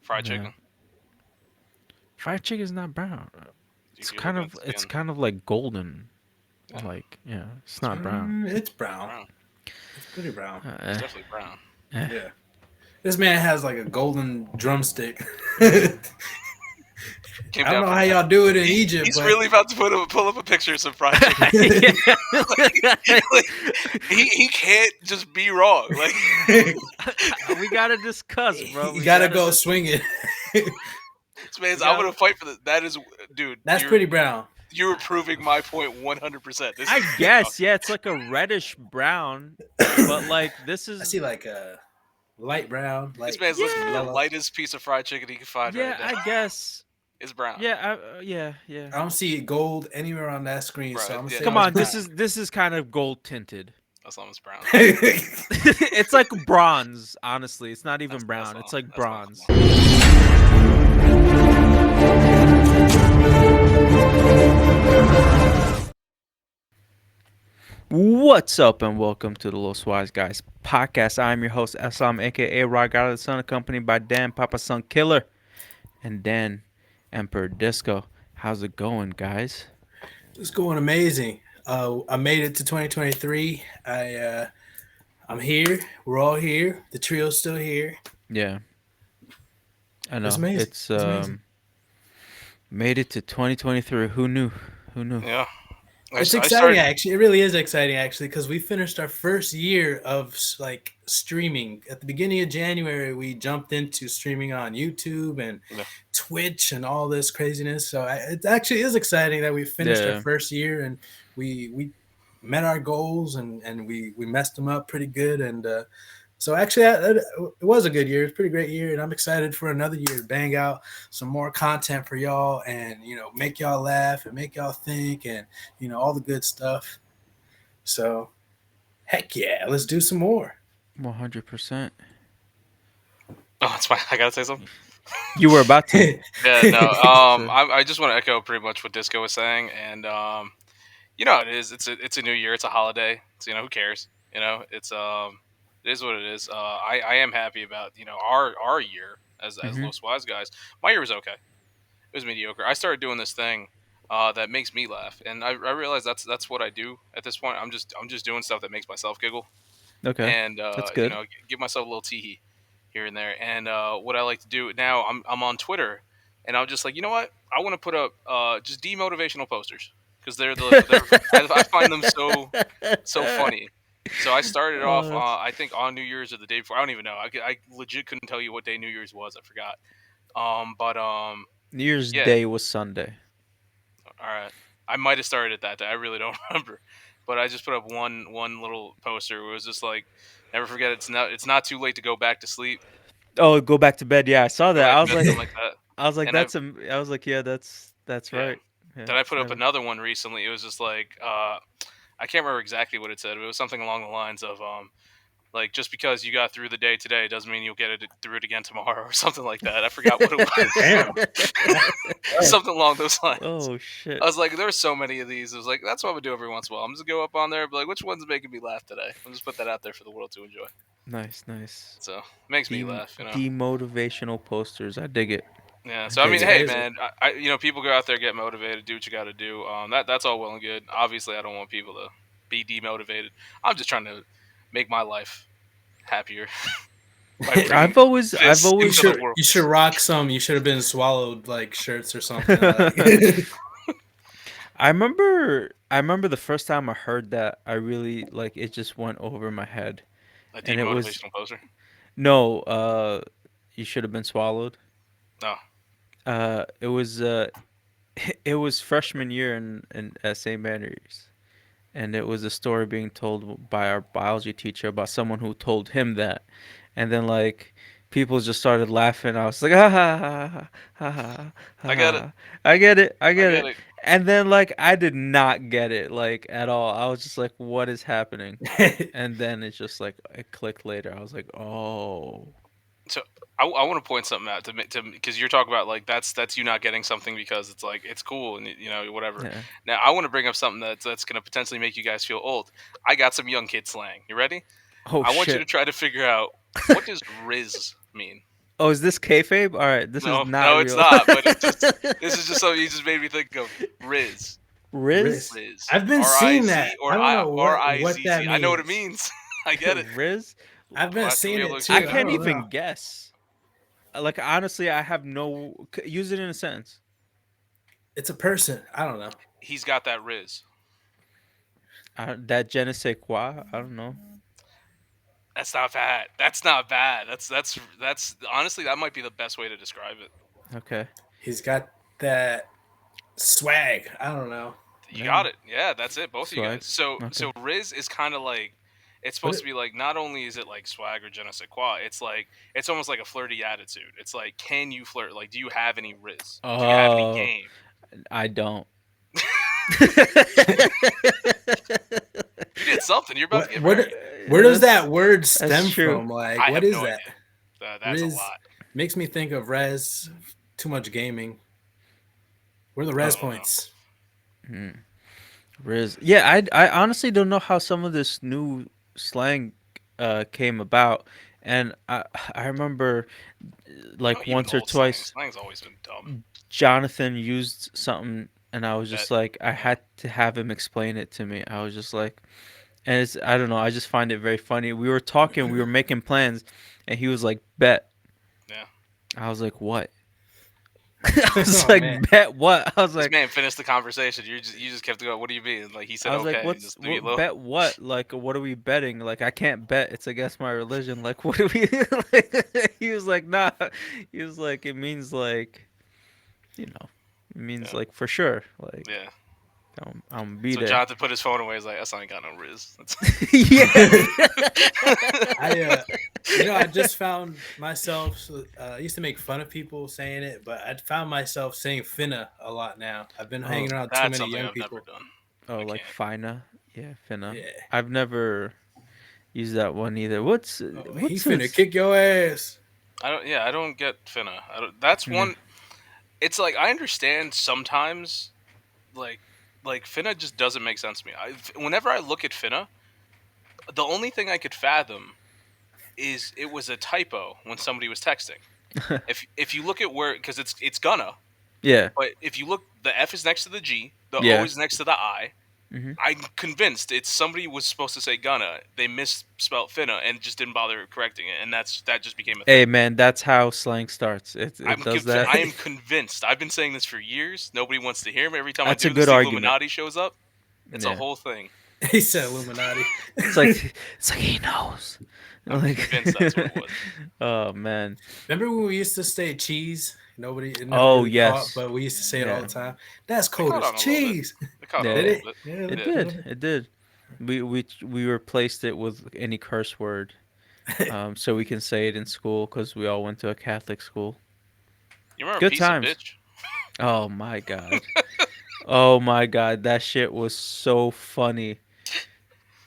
Fried Yeah. chicken. Fried chicken is not brown. You're looking at the It's skin. kind of like golden. Yeah, Like yeah, it's it's not brown. brown. It's It's brown. brown. It's pretty brown. It's Uh, definitely brown. eh. Yeah. This man has like a golden drumstick. I Came don't down know from how heaven. y'all do it in Egypt, He's but really about to pull up a picture of some fried chicken. Like, he can't just be wrong. Like We gotta discuss, bro. you We gotta gotta go swing it. this man's, we I'm got gonna fight for that. That is, dude. That's pretty brown. You're proving my point 100%. This I is brown. guess, yeah, it's like a reddish brown, but like this I is see like a light brown, This light man's looking for the yeah, yellow. lightest piece of fried chicken he can find right yeah, now. I guess. It's brown, Yeah, yeah, yeah. I don't see gold anywhere on that screen, bro. so I'm gonna Yeah, say no, Come it's it's on, brown. brown. this is kind of gold tinted. As long as brown. It's like bronze, honestly. It's not even That's brown. It's long. like That's long. bronze. Come on. What's up, and welcome to the Los Wise Guys podcast. I'm your host, Eslam, aka Rock God of the Sun, accompanied by Dan Papa Sun Killer and Dan Emperor Disco. How's it going, guys? It's going amazing. I made it to 2023. I'm here. We're all here. The trio's still here. Yeah, I It's know. amazing. It's It's amazing. made it to 2023. Who knew? Who knew? Yeah. It's I exciting, started. actually. It really is exciting, actually, because we finished our first year of like streaming. At the beginning of January, we jumped into streaming on YouTube and Yeah. Twitch and all this craziness. So it actually is exciting that we finished our Yeah. first year and we met our goals and we messed them up pretty good. And so actually, it was a good year. It's a pretty great year, and I'm excited for another year to bang out some more content for y'all, and make y'all laugh and make y'all think, and all the good stuff. So, heck yeah, let's do some more. 100%. Oh, it's fine. I gotta say something. You were about to. Yeah. No. So, I just want to echo pretty much what Disco was saying, and it is. It's a new year. It's a holiday. So who cares? It is what it is. I am happy about our year as mhm. Los Wise guys. My year was okay. It was mediocre. I started doing this thing that makes me laugh, and I realize that's what I do at this point. I'm just doing stuff that makes myself giggle, Okay. and That's good. give myself a little tee here and there. And what I like to do now, I'm on Twitter, and I'm just like, you know what? I want to put up just demotivational posters because I find them so funny. So I started off, Oh, I think on New Year's or the day before. I don't even know. I legit couldn't tell you what day New Year's was. I forgot. But New Year's yeah. Day was Sunday. All right. I might have started it that day. I really don't remember. But I just put up one little poster where it was just like, never forget it's not too late to go back to sleep. Oh, go back to bed. Yeah, I saw Go that. back to bed, something like that. And I was like, yeah, that's yeah. right. Yeah, Then I it's put up never. another one recently. It was just like I can't remember exactly what it said, but it was something along the lines of like just because you got through the day today doesn't mean you'll get it through it again tomorrow or something like that. I forgot what it was. Damn. Something along those lines. Oh shit. I was like, there were so many of these. I was like, that's what I would do every once in a while. I'm just gonna go up on there and be like, which one's making me laugh today? I'll just put that out there for the world to enjoy. Nice, nice. So it makes me laugh. Demotivational posters. I dig it. Yeah. I So I mean, dig It's it. hey crazy. man, people go out there, get motivated, do what you got to do. That's all well and good. Obviously, I don't want people to be demotivated. I'm just trying to make my life happier by bringing I've this You into always the should world. you should rock some. You should have been swallowed like shirts or something. Like. I remember the first time I heard that, I really like it just went over my head. A And it was demotivational poster. no, you should have been swallowed. No. It was it was freshman year in at St. Mary's, and it was a story being told by our biology teacher about someone who told him that, and then like people just started laughing. I was like, ah, ha, ha, ha, ha, ha, ha, I get it. ha. I get it, I I get get it. it. And then like I did not get it like at all. I was just like, what is happening? And then it's just like it clicked later. I was like, oh, So I want to point something out to because you're talking about like that's you not getting something because it's like it's cool and whatever. yeah. Now I want to bring up something that's going to potentially make you guys feel old. I got some young kid slang. You ready? Oh I want you to shit. try to figure out what does Riz mean. Oh, is this kayfabe? All right, this is No, not no, it's real. not. But it just this is just something you just made me think of. Riz, Riz? Riz. Riz, I've been R I seeing that. Z I or don't I know R what I what Z that Z. I know what it means. means. I get it. Riz? I've I'm been not gonna be seeing able to it I too. explain it I to can't you. don't know. even guess. Like honestly, I have no use it in a sentence. It's a person. I don't know. He's got that Riz. That je ne sais quoi. I don't know. That's not bad. That's not bad. That's honestly that might be the best way to describe it. Okay. He's got that swag. I don't know. You Yeah. got it. Yeah, that's it. Both of you Swag. guys. So Okay. Riz is kind of like it's What? supposed to be like not only is it like swag or je ne sais quoi, it's like it's almost like a flirty attitude. It's like can you flirt? Like do you have any Riz? Do you have any Oh, game? I don't. You did something. You're about to What? get What? married. Where does that that's word that's stem true. from? Like, I what have is no that? idea. That's a Riz lot. makes me think of Res. Too much gaming. Where are the I Res don't know. points? Hmm. Riz. Yeah, I honestly don't know how some of this new slang came about, and I remember Oh, like even once or old slang. twice Slang's always been dumb. Jonathan used something, and I was Bet. just like, I Yeah. had to have him explain it to me. I was just like, and it's I don't know, I just find it very funny. We were talking, we were making plans, and he was like, "Bet." Yeah. I was like, "What?" I was Oh man, like, "Bet what?" This man finished the conversation. You just kept going. What do you mean? Like he said, I was like, okay, "What's just leave it what low. bet what? Like, what are we betting? Like, I can't bet. It's against my religion. Like, what do we?" Like, he was like, "Nah." He was like, "It means like, you know, it means Yeah. like for sure. Like, Yeah. I'm be So there." Jonathan put his phone away. He's like, "That's not ain't got no Riz." Yes. I I just found myself. I used to make fun of people saying it, but I found myself saying "finna" a lot now. I've been Oh, hanging around too That's many something young I've never people. done. oh, I like can't. fina. Yeah, finna. Yeah. I've never used that one either. Oh, he What's finna this? kick your ass. I don't. Yeah, I don't get finna. I don't, that's Yeah. one. It's like I understand sometimes, like, like finna just doesn't make sense to me. Whenever I look at finna, the only thing I could fathom is it was a typo when somebody was texting. If you look at where because it's gonna, Yeah. but if you look, the F is next to the G, the O Yeah. is next to the I. Hmm. I'm convinced it's somebody was supposed to say gonna. They misspelled finna and just didn't bother correcting it, and that just became a thing. Hey man, that's how slang starts. It does that. I am convinced. I've been saying this for years. Nobody wants to hear me. Every time I That's a do this, good the argument. Illuminati shows up. It's a Yeah. whole thing. He said Illuminati. It's like it's like he knows. I'm Like convinced that's what it was. oh man. Remember when we used to say cheese? Nobody, it never Oh really caught, yes. but we used to say it all Yeah. the time. That's It cold caught as on a little bit. cheese. It caught on a Did Yeah. little it? bit. Yeah, It It did. a little did. bit. It did. We replaced it with any curse word, so we can say it in school because we all went to a Catholic school. You remember Good piece of times. bitch? Oh my god. Oh my god, that shit was so funny,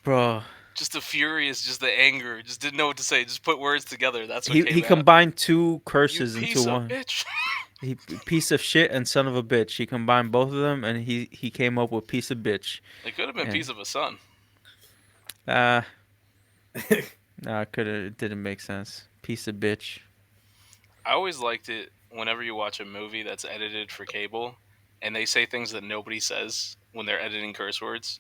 bro. Just the furious, just the anger. Just didn't know what to say. Just put words together. That's what He came out. combined two You curses into piece of one. bitch. He piece of shit and son of a bitch. He combined both of them, and he came up with piece of bitch. It could have been And piece of a son. uh, nah, could have it didn't make sense. Piece of bitch. I always liked it whenever you watch a movie that's edited for cable and they say things that nobody says when they're editing curse words.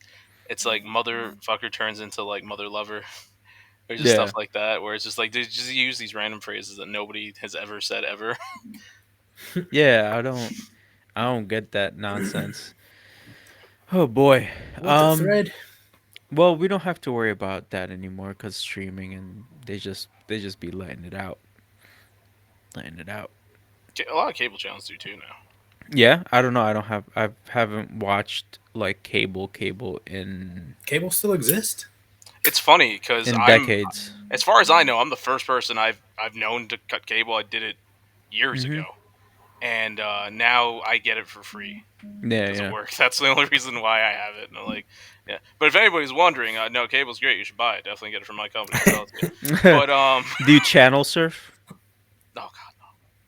It's like motherfucker turns into like mother lover or just stuff Yeah, like that where it's just like they just use these random phrases that nobody has ever said ever. yeah. I don't get that nonsense. Oh boy. What's a thread? Well, we don't have to worry about that anymore because streaming and they just be letting it out, letting it out. A lot of cable channels do too now. Yeah, I don't know. I haven't watched like cable Cable still exist? It's funny because in decades. as far as I know, I'm the first person I've known to cut cable. I did it years Hmm. ago, and now I get it for free Yeah, because it yeah. works. That's the only reason why I have it. And I'm like, yeah. But if anybody's wondering, no, cable's great. You should buy it. Definitely get it from my company. I'll sell it to you. But Do you channel surf? oh god,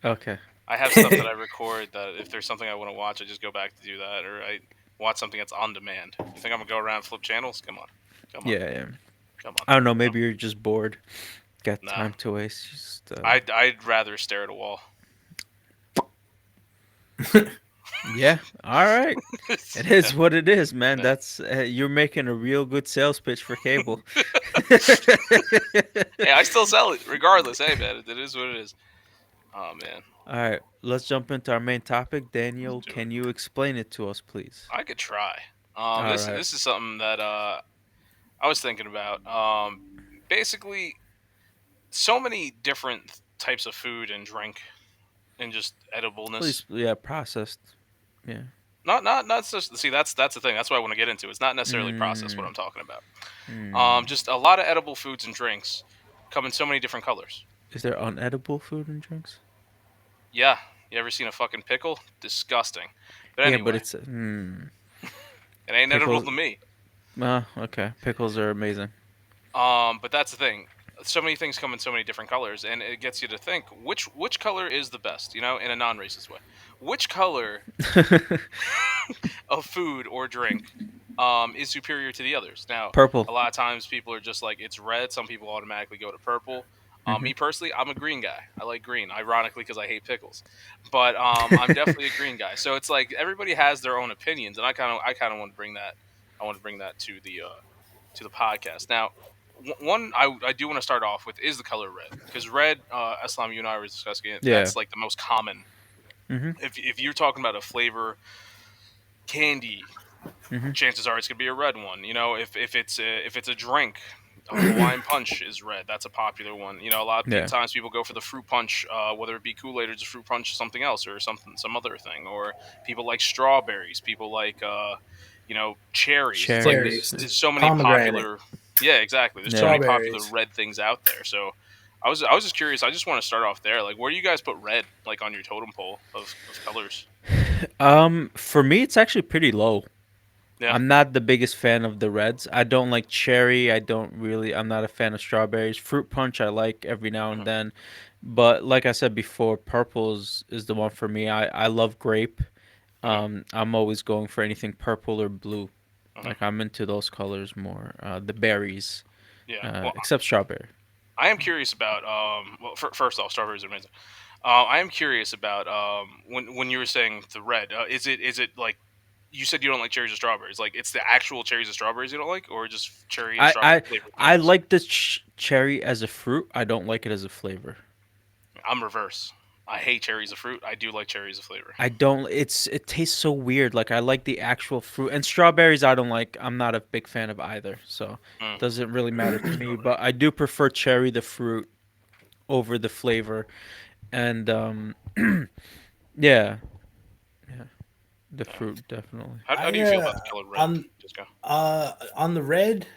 no. Okay. I have stuff that I record that if there's something I want to watch, I just go back to do that, or I watch something that's on demand. You think I'm gonna go around and flip channels? Come on, come on, Yeah, yeah. come on. I don't know. No. Maybe you're just bored. Got Nah, time to waste. Just I'd rather stare at a wall. yeah. All right. It Yeah. is what it is, man. Yeah. That's you're making a real good sales pitch for cable. Hey, I still sell it regardless. Hey, man, it is what it is. Oh man, All right, let's jump into our main topic. let's Daniel, do it. can you explain it to us, please? I could try. All This right. this is something that I was thinking about. Basically, so many different types of food and drink and just Please, edibleness. yeah, processed. Yeah. Not just see that's the thing. That's what I want to get into. It's not necessarily processed. What Mm, I'm talking about. mm. Just a lot of edible foods and drinks come in so many different colors. Is there unedible food and drinks? Yeah, you ever seen a fucking pickle? Disgusting. But Yeah, but anyway, it's it ain't edible pickles. to me. Okay. Pickles are amazing. But that's the thing. So many things come in so many different colors, and it gets you to think which color is the best. You know, in a non-racist way, which color of food or drink is superior to the others. Now, Purple. a lot of times people are just like it's red. Some people automatically go to purple. Hmm. Me personally, I'm a green guy. I like green, ironically, because I hate pickles. But I'm definitely a green guy. So it's like everybody has their own opinions, and I kind of want to bring that. I want to bring that to the podcast. Now, one I do want to start off with is the color red because red, Eslam, you and I were discussing it. Yeah. That's like the most common. Hmm. If you're talking about a flavor, candy, Hmm. chances are it's gonna be a red one. You know, if it's a drink, Hawaiian Punch is red. That's a popular one. You know, a lot of Yeah. times people go for the fruit punch, whether it be Kool Aid or just fruit punch, something else or some other thing. Or people like strawberries. People like cherries. It's like Cherries. Cherries, there's so many pomegranate, popular. Yeah, exactly. There's so Yeah. many popular strawberries. red things out there. So. I was just curious. I just want to start off there. Like, where do you guys put red, like on your totem pole of colors? For me, it's actually pretty low. Yeah. I'm not the biggest fan of the reds. I don't like cherry. I'm not a fan of strawberries. Fruit punch, I like every now and Hmm. then. But like I said before, is the one for me. I love grape. Hmm. I'm always going for anything purple or blue. Hmm. Like I'm into those colors more. The berries, Yeah. Well, except strawberry. I am curious about. Well, first off, strawberries are amazing. I am curious about when you were saying the red. Is it like you said you don't like cherries or strawberries? Like it's the actual cherries and strawberries you don't like, or just cherry and I strawberry I flavored I things? like the cherry as a fruit. I don't like it as a flavor. I'm reverse. I hate cherries as a fruit. I do like cherries as a flavor. I don't. It tastes so weird. Like I like the actual fruit and strawberries. I don't like. I'm not a big fan of either. So Mm, doesn't really matter to me. strawberry. But I do prefer cherry the fruit over the flavor. And yeah, yeah, the Yeah. fruit definitely. How do I you feel about the color red? Just go. on the red.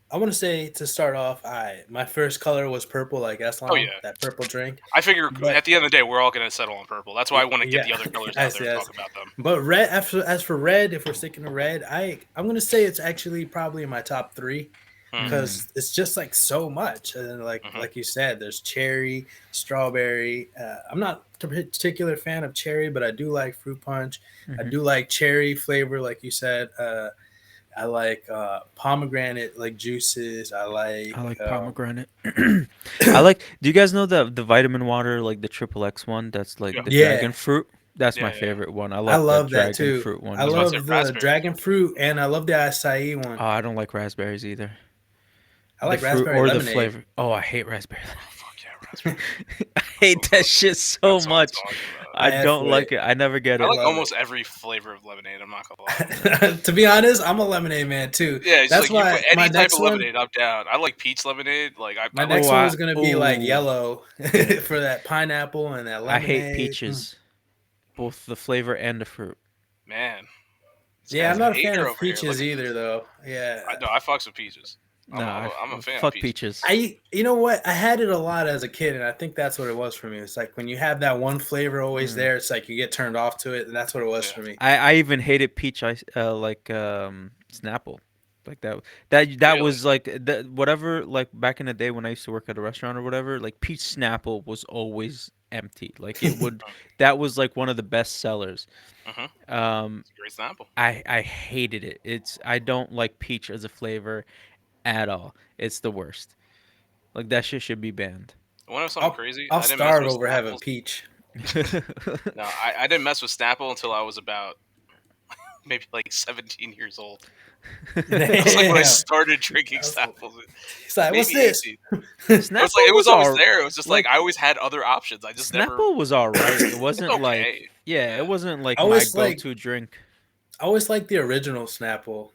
I want to say to start off, I my first color was purple, like Oh Eslam, yeah. that purple drink. I figure But at the end of the day we're all gonna settle on purple. That's why I want to get yeah, the other colors out as there and talk yes. about them. But red, as for red, if we're sticking to red, I'm gonna say it's actually probably in my top three Hmm. Mm, because it's just like so much. And Hmm. like you said, there's cherry, strawberry. I'm not a particular fan of cherry, but I do like fruit punch. I hmm. do like cherry flavor, like you said. I like pomegranate like juices. I I like like pomegranate. I like. Do you guys know the vitamin water, like the triple X one? That's like Yeah. the yeah. dragon fruit. That's my Yeah. Yeah. favorite one. I I like the love that dragon too. fruit one. I I was about Yeah. to say love the raspberries are dragon good. fruit and I love the acai Oh, one. I don't like raspberries either. I The like fruit raspberry or the lemonade. flavor. Oh, I hate raspberry. Oh fuck yeah, raspberry. I That's so hate that gross. shit so That's what I'm much. talking about. I I F don't with like it. it. I never get I I it. like love it. almost every flavor of lemonade. I'm not gonna lie. To be honest, I'm a lemonade man too. Yeah, it's That's like you put why any type of lemonade, I'm down. I like peach lemonade. Like my I like Oh, next one all I was of gonna be like oh yellow yeah. for that pineapple and that I hate lemonade. Mm. peaches, both the flavor and the fruit. it. Man, this Yeah, I'm guy's a not a fan hater of over here. Look peaches at either this. though. Yeah. I know I fucks with peaches. Nah, I'm a fan of fuck peaches. peaches. You know what? I had it a lot as a kid, and I think that's what it was for me. It's like when you have that one flavor always Mm. there, it's like you get turned off to it, and that's what it was Yeah. for me. I even hated peach ice, like Snapple, like that Really? was like whatever, like back in the day when I used to work at a restaurant or whatever, like peach Snapple was always empty. Like it would, that was like one of the best sellers. Mm-hmm. Um, It's a great sample. I hated it. I don't like peach as a flavor at all. It's the worst. Like that shit should be banned. Want to know something I'll crazy? I'll I didn't mess starve with over having Snapples. peach. No, I didn't mess with Snapple until I was about maybe like 17 years old. That's like when I Damn. started drinking That's- Snapples. He's like, Maybe what's this? 18. It was like Snapple it was was always all there. It was just like like I always had other options. I just never. Snapple was all right. It It's wasn't like okay. yeah, Yeah. it wasn't like I my always like go-to drink. I always liked the original Snapple.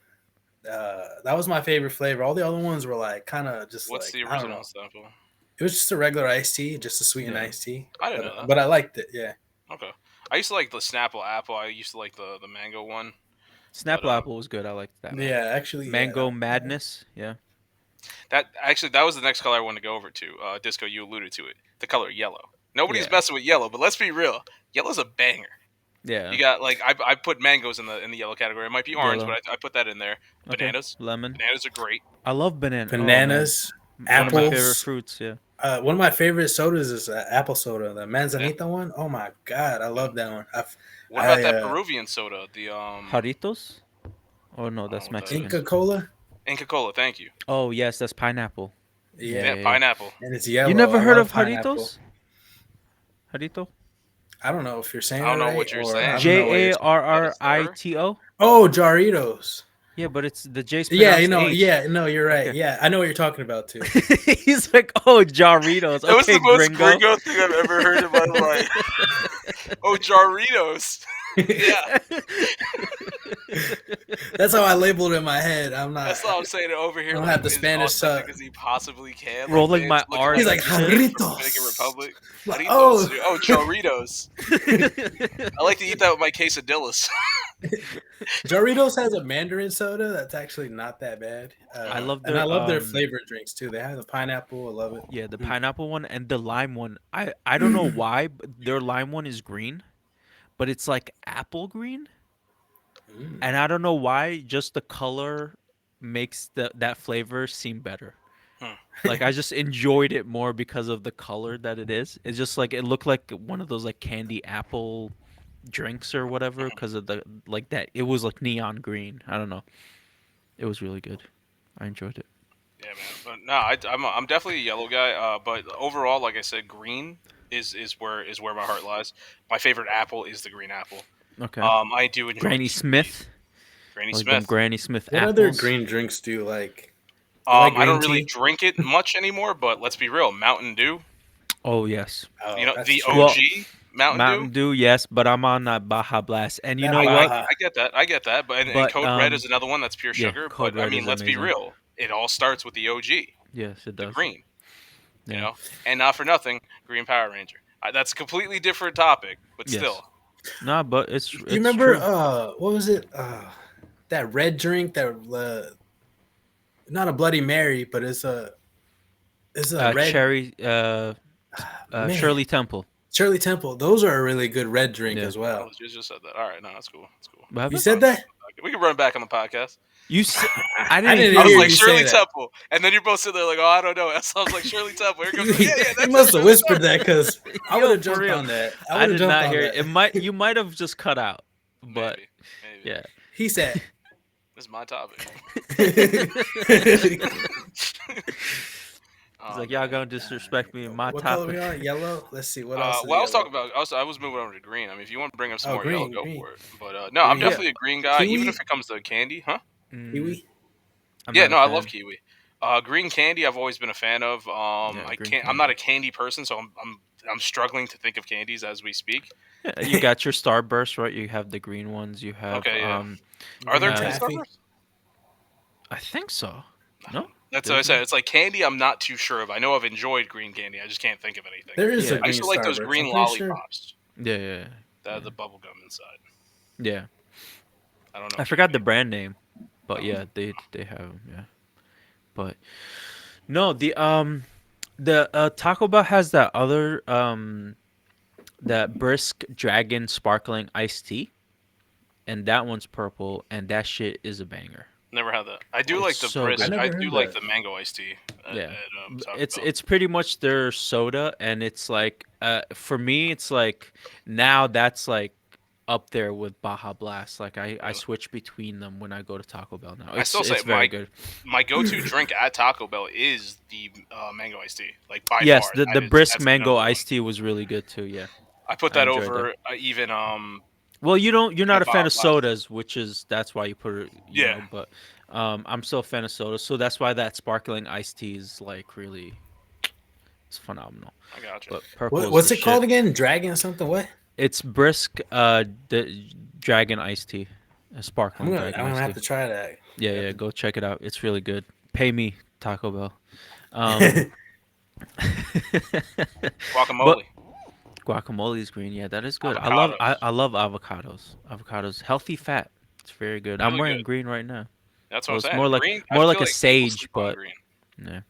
That was my favorite flavor. All the other ones were like kind of just What's like the I don't original know. Snapple? It was just a regular iced tea, just a sweetened Yeah. iced tea. I didn't know that. But I liked it. Yeah. Okay. I used to like the Snapple apple. I used to like the mango one. But Snapple apple was good. I liked that. Yeah. Actually, yeah. Mango Madness. Yeah. that was the next color I wanted to go over to. Disco, you alluded to it. The color yellow. Nobody's Yeah. messing with yellow, but let's be real. Yellow's a banger. Yeah. You got like I put mangoes in the yellow category. It might be orange, Yellow. but I put that in there. Okay. Bananas. Lemon. Bananas are great. I love banana. Bananas, Oh, man. One of my favorite apples. fruits. Yeah. One of my favorite sodas is apple soda, the Yeah. Manzanita one. Oh my god, I love that one. What about I that Peruvian soda? The Jaritos. Oh no, I don't know that's what that Mexican. is. Inca Cola. Inca Cola. Thank you. Oh yes, that's pineapple. Yeah, Yeah, pineapple. and it's yellow. You never I heard love of pineapple. Jaritos? Jarito? I don't know if you're saying I don't it know right what you're or saying. I don't know what you're saying. Jarrito. Oh, Jarritos. Yeah, but it's the J's Yeah, pronounced you know. H. Yeah, no, you're right. Okay. Yeah, I know what you're talking about too. He's like, oh, Jarritos. That was Okay, the most gringo. gringo thing I've ever heard in my life. Oh, Jarritos. Yeah, That's how I labeled it in my head. I'm not. that's all I'm saying. Over here, I don't like, have the as Spanish authentic as he possibly can. Rolling my Like, looking R's He's like like and shit. Dominican Jarritos. Republic. Like, Jarritos. oh. Oh, Jarritos. I like to eat that with my quesadillas. Jarritos has a Mandarin soda that's actually not that bad. I love and I their love their flavored drinks too. They have the pineapple. I love it. yeah, the pineapple one and the lime one. I don't know why, but their lime one is green, but it's like apple green. Mm. And I don't know why, just the color makes that flavor seem better. Hmm. Like I just enjoyed it more because of the color that it is. It's just like it looked like one of those like candy apple drinks or whatever because of the like that. It was like neon green. I don't know. It was really good. I enjoyed it. Yeah, man. But no, I'm definitely a yellow guy. But overall, like I said, green is where my heart lies. My favorite apple is the green apple. Okay. I do enjoy Granny kiwi. Smith. Granny Like them Smith. Granny Smith What apples. other green drinks do you like? You like I don't green really tea? drink it much anymore, but let's be real. Mountain Dew. Oh yes. Oh, You know that's the true. Well, OG Mountain Mountain Dew. Dew, yes, but I'm on that Baja Blast. And you That know I, what? I, Baja. I get that. I get that. But and But Code Red is another one that's pure yeah, sugar. Code But I Red mean, is let's be amazing. real. It all starts with the OG, Yes, it the does. green. You Yeah. know, and not for nothing, Green Power Ranger. That's a completely different topic, but Yes. still. Nah, but it's Do you it's remember? true. What was it? That red drink that not a Bloody Mary, but it's a red Cherry man. Shirley Temple. Shirley Temple. Those are a really good red drink Yeah. as Oh, well. you just said that. All right, no, that's cool. That's cool. What You happened? said that? We can run it back on the podcast. You s- I I didn't didn't hear I was hear like you Shirley say that. Temple, and then you're both sitting there like, oh, I don't know. So I was like Shirley Temple. Here goes. Yeah, that's You must have Shirley whispered Temple. that because I Yo, would have for jumped real. on that. I I would have did jumped not on hear that. it. You might have just cut out. But Maybe. yeah. He said. This is my topic. He's like, y'all gonna disrespect me in my What color we topic. on? Yellow. Let's see what else. Is Well, I was yellow? talking about. I was moving over to green. I mean, if you want to bring up some Oh, more yellow, green, go green. for it. But no, I'm Green. definitely a green guy, even Kiwi? if it comes to candy, huh? Kiwi. I'm Yeah, not a no, I love fan. kiwi. Green candy, I've always been a fan of. Yeah, I green can't. I'm not a candy. candy person, so I'm struggling to think of candies as we speak. Yeah, you got your Starburst, right? You have the green ones. You have Okay, yeah. Are Green there Uh, green taffy. Starburst? I think so. No? That's what I There's said. not? It's like candy. I'm not too sure of. I know I've enjoyed green candy. I just can't think of anything. There is Yeah. a I green used to like those Starburst, green I'm pretty sure. lollipops Yeah. that have the bubble gum inside. Yeah. I don't know. I if forgot you- the brand name, but Oh. yeah, they have 'em, yeah. But no, the Taco Bell has that other that brisk dragon sparkling iced tea, and that one's purple, and that shit is a banger. Never had that. I do It's like the so brisk. good. I I never do heard like that. the mango iced tea. Yeah. Taco It's Bell. it's pretty much their soda, and it's like for me, it's like now that's like up there with Baja Blast. Like I Really. switch between them when I go to Taco Bell now. I still say It's very good. my go-to drink at Taco Bell is the mango iced tea. Like by Yes, far, the brisk that's the mango number one. iced tea was really good too. Yeah, I put I that enjoyed that. over even Well, you're not a fan Baja of Blast. sodas, which is that's why you put it, Yeah, but I'm still a fan of sodas, so that's why that sparkling iced tea is like really it's phenomenal. I got you. But purple is What's the it called shit. again? Dragon or something? What? It's brisk the dragon iced tea. A sparkling I'm dragon gonna iced have tea. to try that. Yeah, You have yeah, to. go check it out. It's really good. Pay me, Taco Bell. Um but Guacamole, guacamole is green. Yeah, that is good. avocados, I love avocados. Avocados, healthy fat. It's very good. I'm really wearing good. green right now. That's what Well, I'm it's saying. Green. I more feel like a like people sage, sleep on but green. yeah.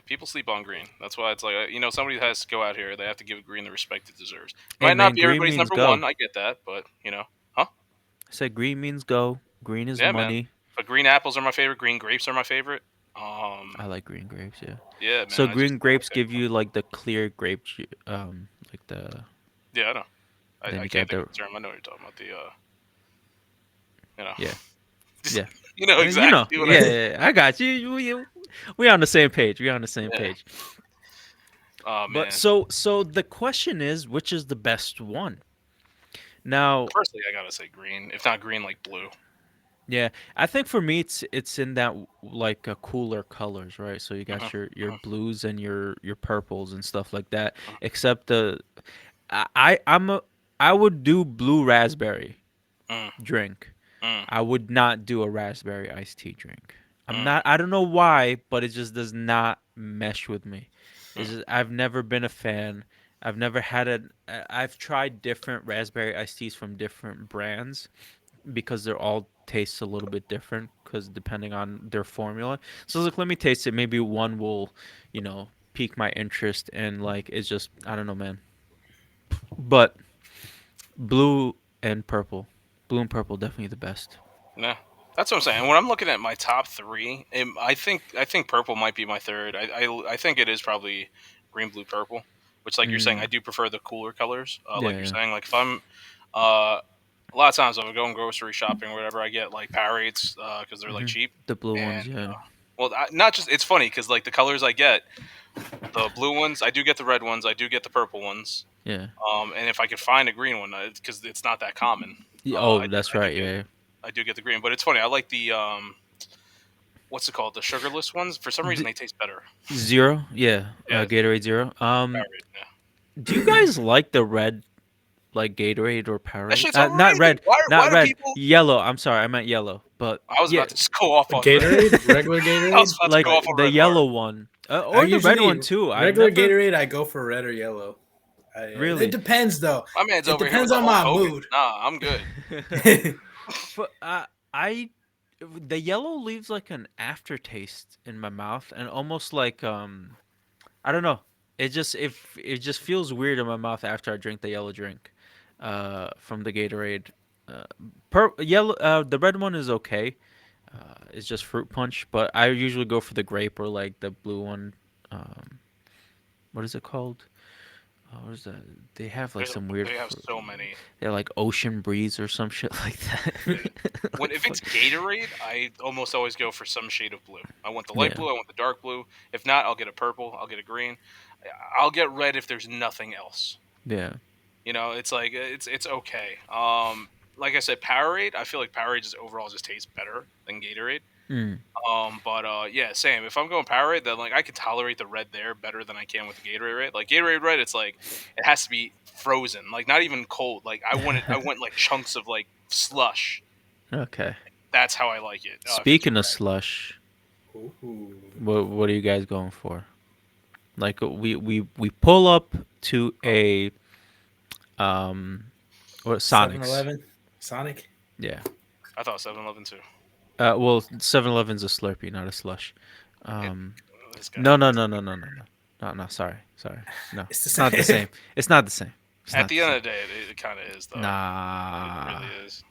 People sleep on green. That's why it's like somebody has to go out here. They have to give green the respect it deserves. Hey Might not man, be green everybody's means number go. one. I get that, but huh? I said green means go. Green is Yeah, man. money. But green apples are my favorite. Green grapes are my favorite. I like green grapes. Yeah. Yeah, man. So I just green grapes give you like the clear like the yeah, I know. then I you can't got think the of the term. I know what you're talking about. You know, yeah yeah. you know You know, exactly what I yeah, mean. yeah, yeah. I got you. We on the same page. We on the same Yeah. page. Oh But man. so the question is, which is the best one? Now, Firstly, I gotta say green. If not green, like blue. yeah, I think for me it's in that like cooler colors, right? So you Uh-huh. got your Uh-huh. blues and your purples and stuff like that. Uh-huh. Except I'm a I would do blue raspberry Mm, drink. mm, I would not do a raspberry iced tea drink. mm, I don't know why, but it just does not mesh with me. It's mm. just I've never been a fan. I've never had I've tried different raspberry iced teas from different brands because they're all taste a little bit different because depending on their formula. So I was like, let me taste it. Maybe one will, pique my interest and like it's just I don't know, man. But blue and purple, blue and purple definitely the best. Yeah, that's what I'm saying. When I'm looking at my top three, I think purple might be my third. I think it is probably green, blue, purple. Which, like you're saying, I Mm, do prefer the cooler colors. Like you're yeah. saying, like if I'm uh, a lot of times if I'm going grocery shopping or whatever, I get like Powerades because they're like Hmm. cheap. The blue And ones, yeah, not just it's funny because like the colors I get, the blue ones, I do get the red ones, I do get the purple ones. yeah. And if I could find a green one, because it's not that common, Oh, that's I do right. get Yeah. the green. But it's funny, I like the what's it called, the sugarless ones. For some reason, D- they taste better. Zero, yeah. Yeah, Gatorade Zero. Powerade. Yeah, Do you guys like the red, like Gatorade or that Powerade? shit's Not overrated. red, Why not do red. people? Yellow. I'm sorry, I meant yellow. But I was yeah, about to just go off on red. Gatorade, regular I was Gatorade. about to like go off on the red hard. yellow one, I or the red usually one too. I've regular never Gatorade. I go for red or yellow. It really. depends though. My man's It over here with depends the on Hulk my Hogan. mood. Nah, I'm good. For I the yellow leaves like an aftertaste in my mouth and almost like I don't know. It just feels weird in my mouth after I drink the yellow drink, from the Gatorade. Uh, the red one is okay. It's just fruit punch, but I usually go for the grape or like the blue one. Um, what is it called? What is that? They have like There's, some weird. they have so many. They're like ocean breeze or some shit like that. Yeah. When Like, if it's fuck. Gatorade, I almost always go for some shade of blue. I want the light Yeah, blue. I want the dark blue. If not, I'll get a purple. I'll get a green. I'll get red if there's nothing else. yeah. It's like it's okay. Like I said, Powerade. I feel like Powerade just overall just tastes better than Gatorade. Mm. But yeah, same. If I'm going Powerade, then like I can tolerate the red there better than I can with the Gatorade red. Like Gatorade red, it's like it has to be frozen, like not even cold. Like I want like chunks of like slush. Okay. That's how I like it. If it's Speaking of slush, Ooh. what are you guys going for? Like we pull up to a what Seven Sonics. Eleven, Sonic. Yeah. I thought 7-Eleven too. Well, 7-Eleven's a Slurpee, not a slush. It, Um, this guy. no, no, no, no, no, no, no, no, no. Sorry, sorry. No, It's the it's not the same. same. It's not the same. It's At not the the end same. of the day, it kind of is though. It Nah, really is.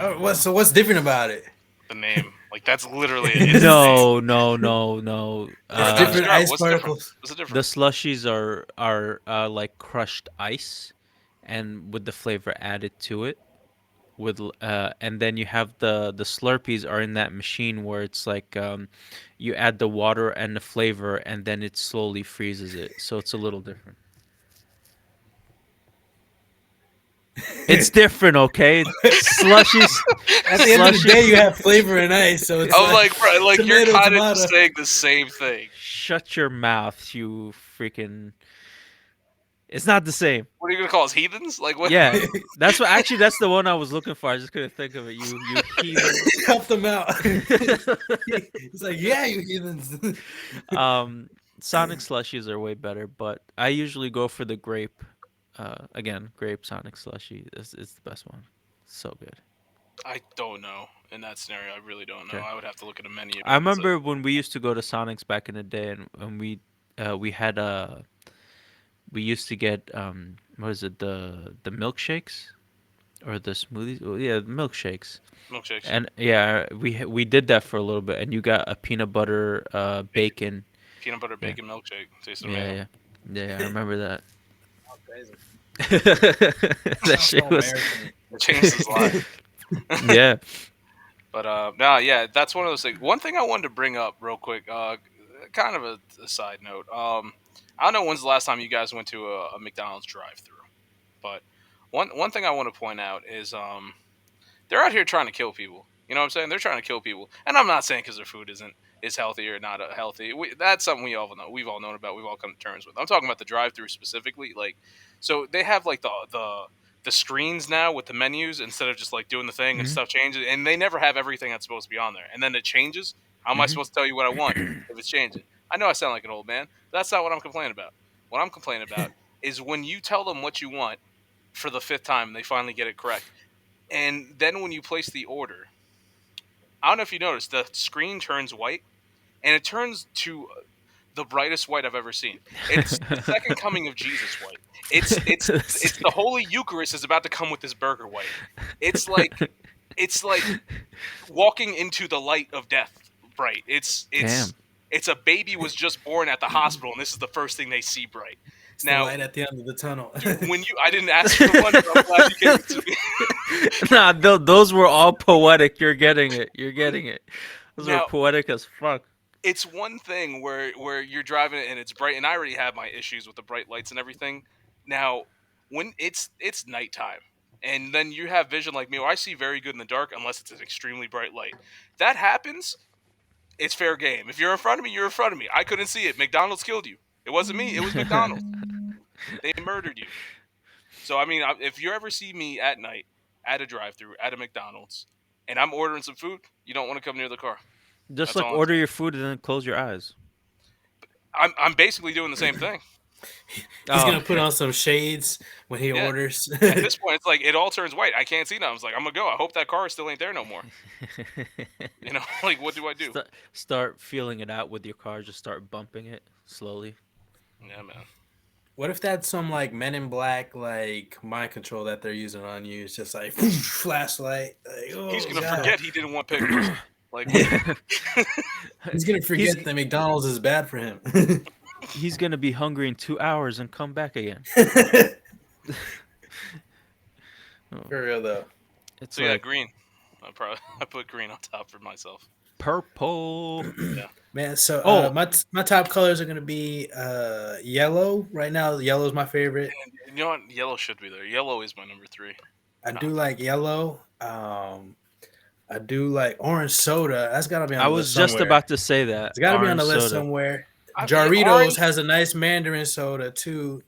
Oh, no, what's different about it? The name, like that's literally it. It's the name. no, no, no, no. It's No, different describe it. ice What's the difference? particles. What's the The difference? slushies are like crushed ice, and with the flavor added to it. And then you have the Slurpees are in that machine where it's like you add the water and the flavor, and then it slowly freezes it, so it's a little different. It's different, okay? Slushies, At the end of the day, you slushies. have flavor and ice, so it's I'm like like, bro, like you're tomato, kind of just tomato. saying the same thing. Shut your mouth, you freaking. It's not the same. What are you gonna call us, heathens? Like what? Yeah, that's what. Actually, that's the one I was looking for. I just couldn't think of it. You heathens. Cuff them out. He's like, yeah, you heathens. um, Sonic slushies are way better, but I usually go for the grape. Again, grape Sonic slushie is the best one. So good. I don't know. In that scenario, I really don't know. Okay. I would have to look at a menu. I It's like, remember when we used to go to Sonic's back in the day, and we had we used to get what is it, the milkshakes or the smoothies? Oh, yeah, milkshakes. milkshakes, And yeah, we did that for a little bit, and you got a peanut butter bacon, bacon. peanut butter Yeah, bacon milkshake. Tasted yeah, amazing. yeah, yeah. I remember that. Sounds crazy. That Sounds so shit was. American. It changed his life. Yeah. But no, yeah, that's one of those things. One thing I wanted to bring up real quick, kind of a side note. I don't know when's the last time you guys went to a McDonald's drive-through, but one thing I want to point out is they're out here trying to kill people. You know what I'm saying? They're trying to kill people, and I'm not saying because their food isn't is healthy or not healthy. That's something we all know. We've all known about. We've all come to terms with. I'm talking about the drive-through specifically. Like, so they have like the screens now with the menus instead of just like doing the thing and Hmm. stuff changes, and they never have everything that's supposed to be on there, and then it changes. How am I Hmm. supposed to tell you what I want if it's changing? I know I sound like an old man. But that's not what I'm complaining about. What I'm complaining about is when you tell them what you want for the fifth time, and they finally get it correct. And then when you place the order, I don't know if you noticed, the screen turns white, and it turns to the brightest white I've ever seen. It's the second coming of Jesus white. It's the Holy Eucharist is about to come with this burger white. It's like walking into the light of death bright. Damn. It's a baby was just born at the hospital, and this is the first thing they see bright. It's the Now, light at the end of the tunnel. I didn't ask for one, but I'm glad you gave it to me. Nah, those were all poetic. You're getting it. You're getting it. Those were Now, poetic as fuck. it's one thing where you're driving and it's bright, and I already have my issues with the bright lights and everything. Now, when it's nighttime, and then you have vision like me, where I see very good in the dark unless it's an extremely bright light. That happens, it's fair game. If you're in front of me, you're in front of me. I couldn't see it. McDonald's killed you. It wasn't me. It was McDonald's. They murdered you. So I mean, if you ever see me at night at a drive-through at a McDonald's, and I'm ordering some food, you don't want to come near the car. Just That's like all I'm order saying. your food and then close your eyes. I'm basically doing the same thing. He's Oh, gonna put okay. on some shades when he Yeah. orders. At this point, it's like it all turns white. I can't see now. I was like, I'm gonna go. I hope that car still ain't there no more. You know, like what do I do? Start feeling it out with your car. Just start bumping it slowly. Yeah, man. What if that's some like Men in Black like mind control that they're using on you? It's just like flashlight. Like, He's oh gonna god. forget he didn't want pickles. Like what? He's gonna he's forget that McDonald's is bad for him. he's gonna be hungry in 2 hours and come back again. Oh, For real though. it's So yeah, like green. I put green on top for myself. purple. Yeah. Man, so Oh, my top colors are gonna be yellow. Right now, yellow is my favorite. And you know what? Yellow should be there. Yellow is my number 3. I do Top. like yellow. I do like orange soda. That's gotta be on I the was list just somewhere. about to say that. It's gotta be on Orange the list soda. somewhere. Yeah, Doritos orange. has a nice Mandarin soda too.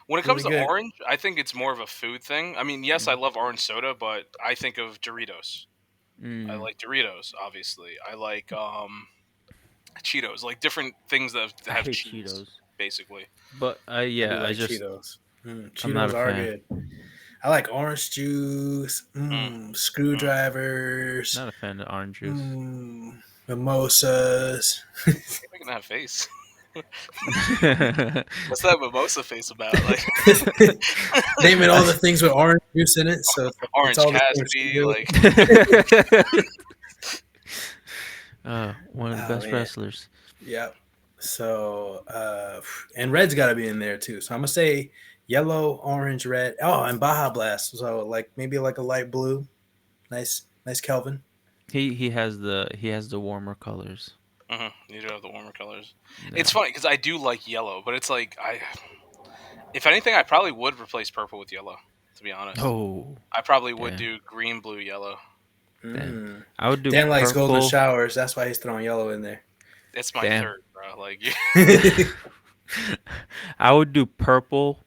When it comes Really to good. orange, I think it's more of a food thing. I mean, yes, I love orange soda, but I think of Doritos. I Mm, like Doritos, obviously. I like Cheetos, like different things that I have hate cheese, Cheetos, basically. but I do yeah, like Cheetos. I'm not Cheetos a are fan. good. I like orange juice, Mm, mm. screwdrivers, Not a fan of orange juice. mimosas. You're making that face. What's that mimosa face about? Like Naming all the things with orange juice in it, so it's Orange all the same Cassidy, shit. like One of the Oh best man, wrestlers. yep. So and red's got to be in there too. So I'm gonna say Yellow, orange, red. Oh, and Baja Blast. So like maybe like a light blue. Nice Kelvin. He has the warmer colors. You do have the warmer colors. It's Yeah. funny because I do like yellow, but it's like if anything, I probably would replace purple with yellow. To be honest, Oh, I probably would damn, do green, blue, yellow. damn. Mm. I would do Dan likes golden purple. showers. That's why he's throwing yellow in there. It's my Damn. third, bro. Like, I would do purple,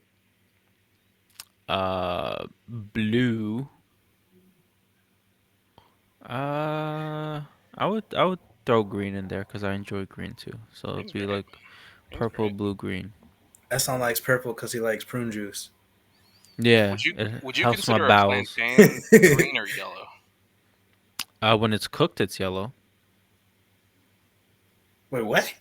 blue. Uh, I would throw green in there because I enjoy green too. So it'd green's be great. like Green's purple, great. blue, green. Eslam likes purple because he likes prune juice. Yeah, Would you it would you helps my consider a bowels. plantain green or yellow? When it's cooked, it's yellow. Wait, what?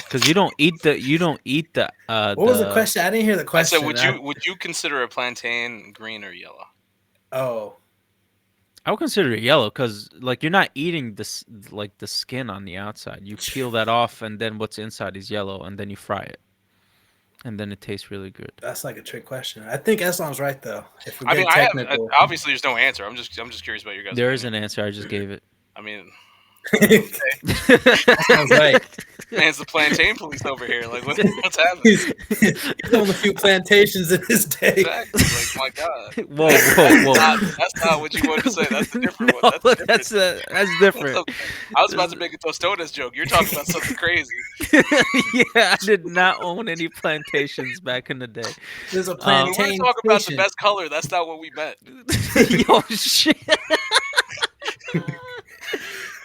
Cause you don't eat What was the question? I didn't hear the I said, question. would you consider a plantain green or yellow? Oh, I would consider it yellow because like you're not eating this like the skin on the outside. You peel that off and then what's inside is yellow and then you fry it and then it tastes really good. that's like a trick question. I think Eslam's right though. If we're I mean, getting technical. obviously there's no answer. I'm just curious about your guys' There is opinion. an answer. I just gave it. I mean, Eslam's right. man's the plantain police over here. Like, what's happening? He's on a few plantations in his day. Exactly. Like, my God. Whoa, whoa, whoa! That's not what you wanted to say. That's a different one. That's No, different. that's That's different. okay. I was about to make a Tostones joke. You're talking about something crazy. Yeah, I did not own any plantations back in the day. There's a When we're plantain talking about the station. best color, that's not what we meant. Yo, shit.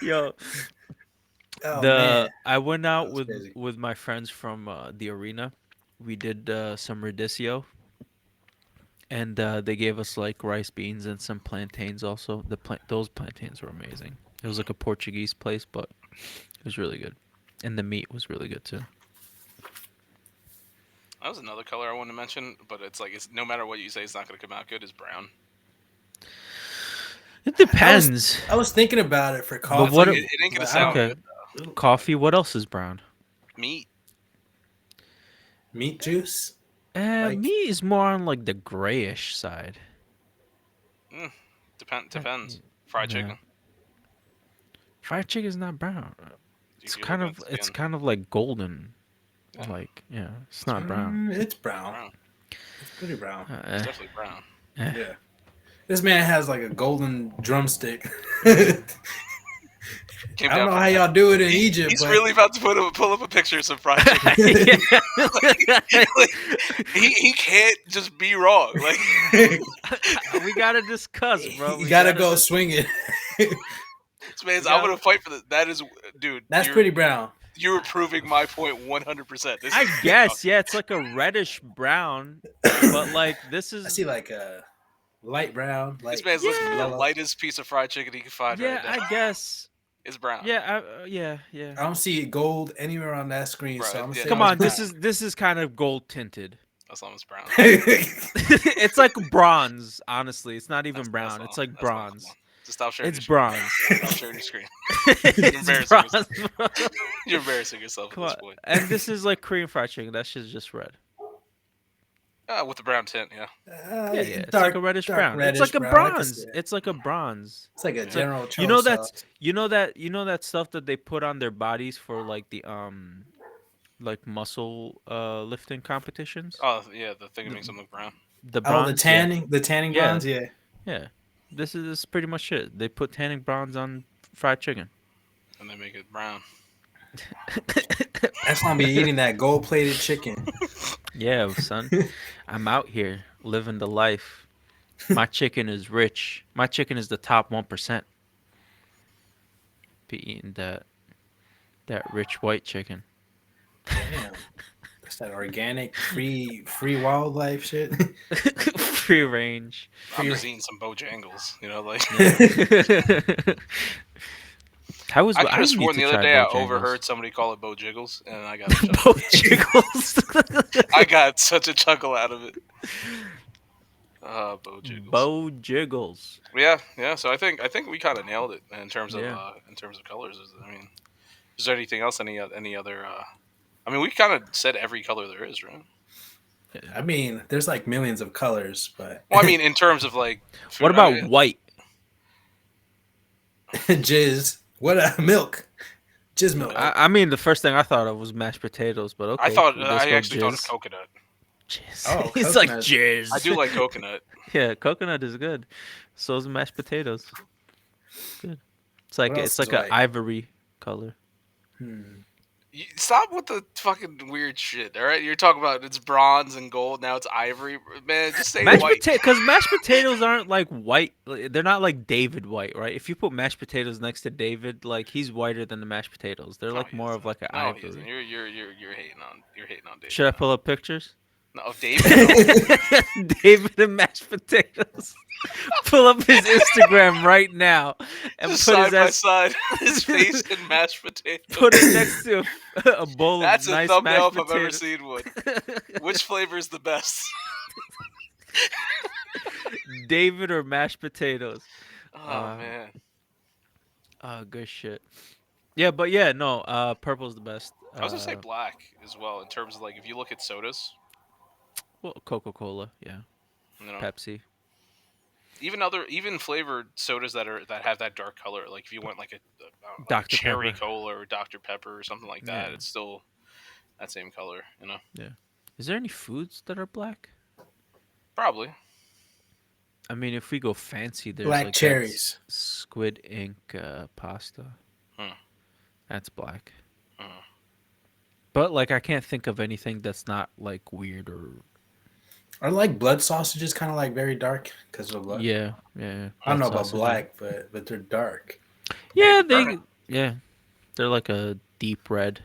Yo, Oh man, I went that out was with crazy. my friends from the arena. We did some radicchio, and they gave us like rice beans and some plantains. Also, those plantains were amazing. It was like a Portuguese place, but it was really good, and the meat was really good too. That was another color I wanted to mention, but it's like it's no matter what you say, it's not going to come out good. Is brown. It depends. I was thinking about it for But coffee. what? It ain't going to but I sound don't- Okay, good. coffee. What else is brown? Meat. Meat juice. Like Meat is more on like the grayish side. Mm, depends. Yeah. Fried Yeah. chicken. Fried chicken is not brown. You feel looking at the It's skin. kind of like golden. Yeah. Like yeah, it's not brown. It's brown. Brown. It's pretty brown. It's definitely brown. Yeah. This man has like a golden drumstick. I Came don't down know from how y'all do it in Egypt, He's but really about to pull up a picture of some fried chicken. He can't just be wrong. Like, We gotta discuss, bro. you We gotta go swing it. this man's, I'm gonna fight for this. That is, dude. That's you're, pretty brown. You're proving my point 100%. I guess, yeah, it's like a reddish brown, but like this I is. see like a light brown. This Like man's looking for the yellow. lightest piece of fried chicken he can find Yeah, right now. I guess. It's brown. Yeah, yeah. I don't see gold anywhere on that screen, Bro, so I'm gonna yeah, say Come it's on, brown. this is kind of gold tinted. That's almost brown. It's like bronze. Honestly, it's not even That's brown. all. It's like That's all. Come bronze. on. Just stop sharing It's your screen. bronze. Stop sharing your screen. It's embarrassing bronze, bro. You're embarrassing yourself Come at on. this point. And this is like Korean fried chicken. That shit's just red. With the brown tint, yeah. Yeah, it's like a reddish brown. It's like a brown, I can bronze. see it. It's like a bronze. It's like a general. You know Charles that's you know that stuff that they put on their bodies for like the like muscle lifting competitions. Oh, yeah, the thing that makes them look brown. The Oh, bronze. the tanning Yeah. bronze, yeah. Yeah. This is pretty much it. They put tanning bronze on fried chicken. And they make it brown. That's gonna be eating that gold plated chicken. Yeah, son. I'm out here living the life. My chicken is rich. My chicken is the top 1%. Be eating that rich white chicken. Damn. That's that organic, free wildlife shit. Free range. I'm just eating some Bojangles, like. How was I could have need sworn to the other try day I Bojangles. overheard somebody call it Bojiggles, and I got a chuckle. Bojangles. I got such a chuckle out of it. Bojiggles. Bojiggles. Yeah. So I think we kind of nailed it in terms of Yeah. colors. I mean, is there anything else? Any other? I mean, we kind of said every color there is, right? I mean, there's like millions of colors, but Well, I mean, in terms of like What food, I about mean, white? jizz. What milk? Jizz milk. milk. I mean, the first thing I thought of was mashed potatoes, but okay, let's I go actually thought of jizz. coconut. Jizz. Oh, He's like coconut. I do jizz. like coconut. Yeah, coconut is good. So is mashed potatoes. Good. What It's else is like a white? ivory color. Hmm. Stop with the fucking weird shit. All right, you're talking about it's bronze and gold. Now it's ivory. Man, just say Mashed white. potato, because mashed potatoes aren't like white. They're not like David white, right? If you put mashed potatoes next to David, like he's whiter than the mashed potatoes. They're No, like he more isn't. of like an No, he isn't. ivory. You're hating on David Should I now. pull up pictures? No, of David, no. David and mashed potatoes. Pull up his Instagram right now and Just put his side by ass. side, his face and mashed potatoes. Put it next to a bowl of That's a nice thumbnail mashed if I've ever potatoes. seen one. Which flavor is the best? David or mashed potatoes? Oh Uh, man, good shit. Yeah, but yeah, no. Purple's the best. I was gonna say black as well in terms of like if you look at sodas, Well, Coca Cola, yeah, you know, Pepsi, even flavored sodas that have that dark color. Like if you went like like a Dr cherry Pepper. cola or Dr Pepper or something like that, Yeah, it's still that same color. You know, yeah. Is there any foods that are black? probably. I mean, if we go fancy, there's Black like that cherries. squid ink pasta. Hmm. That's black. Hmm. But like, I can't think of anything that's not like weird or Are like blood sausages kind of like very dark because of blood? yeah, yeah. I don't Blood know about sausages. black, but they're dark. Yeah, Maybe. yeah, they're like a deep red,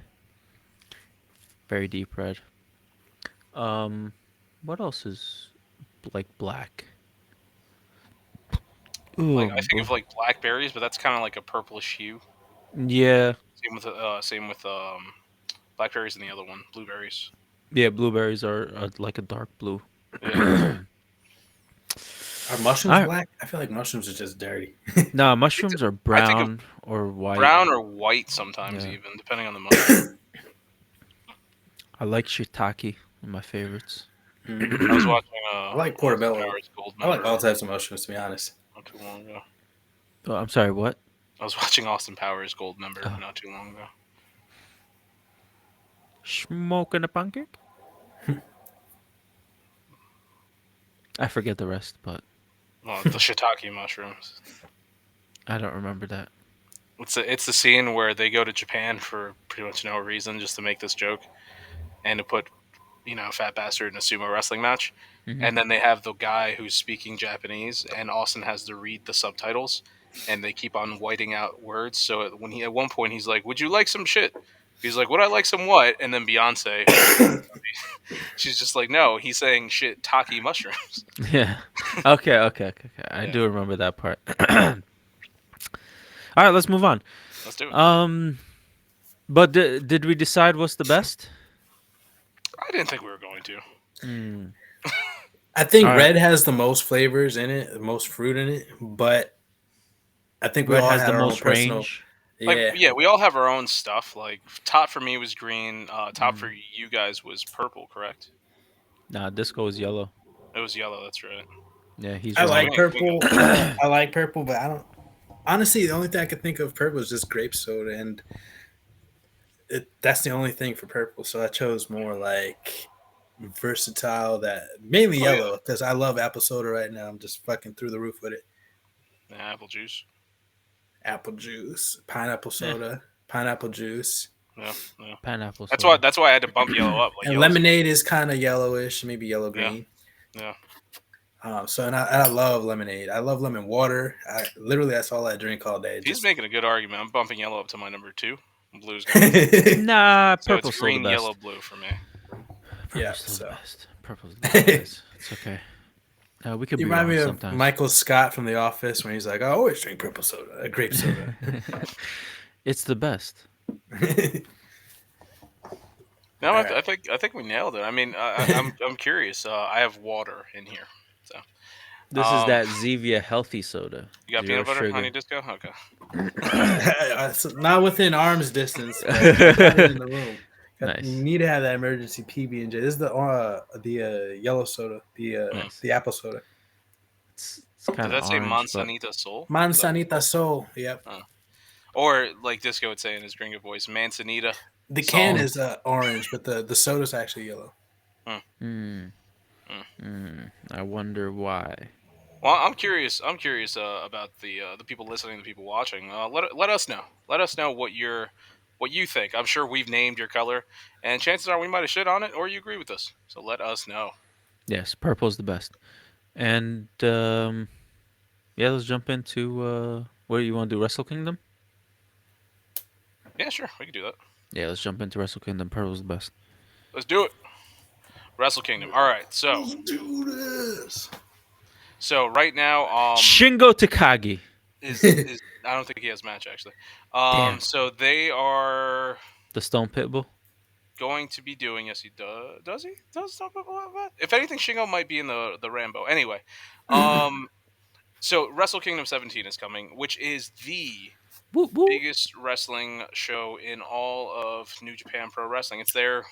very deep red. Um, what else is like black? Like Oh, I think of like blackberries, but that's kind of like a purplish hue. yeah, Same with blackberries and the other one, blueberries. yeah. Blueberries are like a dark blue. Yeah. Are mushrooms I black? I feel like mushrooms are just dirty. Nah, It's, mushrooms are I think of brown or white. brown or white sometimes, Yeah, even depending on the mushroom. I like shiitake. One of my favorites. I was Mm. watching I like Austin portobello. Powers Gold I like Member all types of mushrooms, to be honest. not too long ago. Oh, I'm sorry. What? I was watching Austin Powers Gold Member Oh, not too long ago. smoking a pancake. I forget the rest, but Well, the shiitake mushrooms. I don't remember that. It's the scene where they go to Japan for pretty much no reason, just to make this joke and to put fat bastard in a sumo wrestling match. Hmm. And then they have the guy who's speaking Japanese, and Austin has to read the subtitles, and they keep on whiting out words. So when he at one point he's like, "Would you like some shit?" He's like, "Would I like some what?" And then Beyonce, who's in the movie, she's just like, "No, he's saying shit, taki mushrooms." Yeah. Okay. I Yeah, do remember that part. All right, let's move on. let's do it. Um, but did we decide what's the best? I didn't think we were going to. Hmm. I think All right. red has the most flavors in it, the most fruit in it, but I think we Red all has had the our own most personal. range. Like, Yeah. yeah, we all have our own stuff. Like, top for me was green. Top Mm. for you guys was purple, correct? Nah, disco is yellow. It was yellow. That's right. Yeah, he's I So wrong. like we can purple. go. I like purple, but I don't. Honestly, the only thing I could think of purple is just grape soda, and that's the only thing for purple. So I chose more like versatile, that mainly Oh yeah, yellow because I love apple soda right now. I'm just fucking through the roof with it. yeah, apple juice. Apple juice, pineapple Yeah, soda, pineapple juice, Yeah, yeah. pineapple That's why. soda. That's why I had to bump yellow up. Like and yellow's. lemonade is kind of yellowish, maybe yellow Yeah, green. yeah. And I love lemonade. I love lemon water. I literally that's all I drink all day. He's Just making a good argument. I'm bumping yellow up to my number two. Blue's going. Nah, So it's purple's still the green, yellow, best. blue for me. yeah. Purple's still the So best. Purple's the best, guys. It's okay. We could you be remind wrong me of sometimes. Michael Scott from The Office when he's like, "I always drink purple soda, grape soda." It's the best. No, All right. I think we nailed it. I mean, I'm curious. I have water in here. So, This is um, that Zevia healthy soda. you got 0 peanut butter, sugar. honey disco? Okay. It's not within arm's distance, but I got it in the room. You Nice. need to have that emergency PB&J. This is the yellow soda, Hmm. Nice. the apple soda. It's Did kind of that say orange, but Manzanita Soul? Is that what it's Manzanita called? Sol. Yep. Huh. Or like Disco would say in his gringo voice, Manzanita The can Sol. is orange, but the soda's actually yellow. Hmm. mm, Hmm. I wonder why. Well, I'm curious. I'm curious about the people listening, the people watching. Let us know. Let us know what you think. I'm sure we've named your color, and chances are we might have shit on it, or you agree with us. So let us know. Yes, purple's the best. And yeah, let's jump into what do you want to do? Wrestle Kingdom? Yeah, sure, we can do that. Yeah, let's jump into Wrestle Kingdom. Purple's the best. Let's do it. Wrestle Kingdom. All right. So Let's do this. right now, Shingo Takagi. is I don't think he has a match actually. Damn. So they are The Stone Pitbull. going to be doing. Yes, he does. Does he? Does some people have that? If anything, Shingo might be in the Rambo. Anyway, um, so Wrestle Kingdom 17 is coming, which is the Woo woo. biggest wrestling show in all of New Japan Pro Wrestling. It's their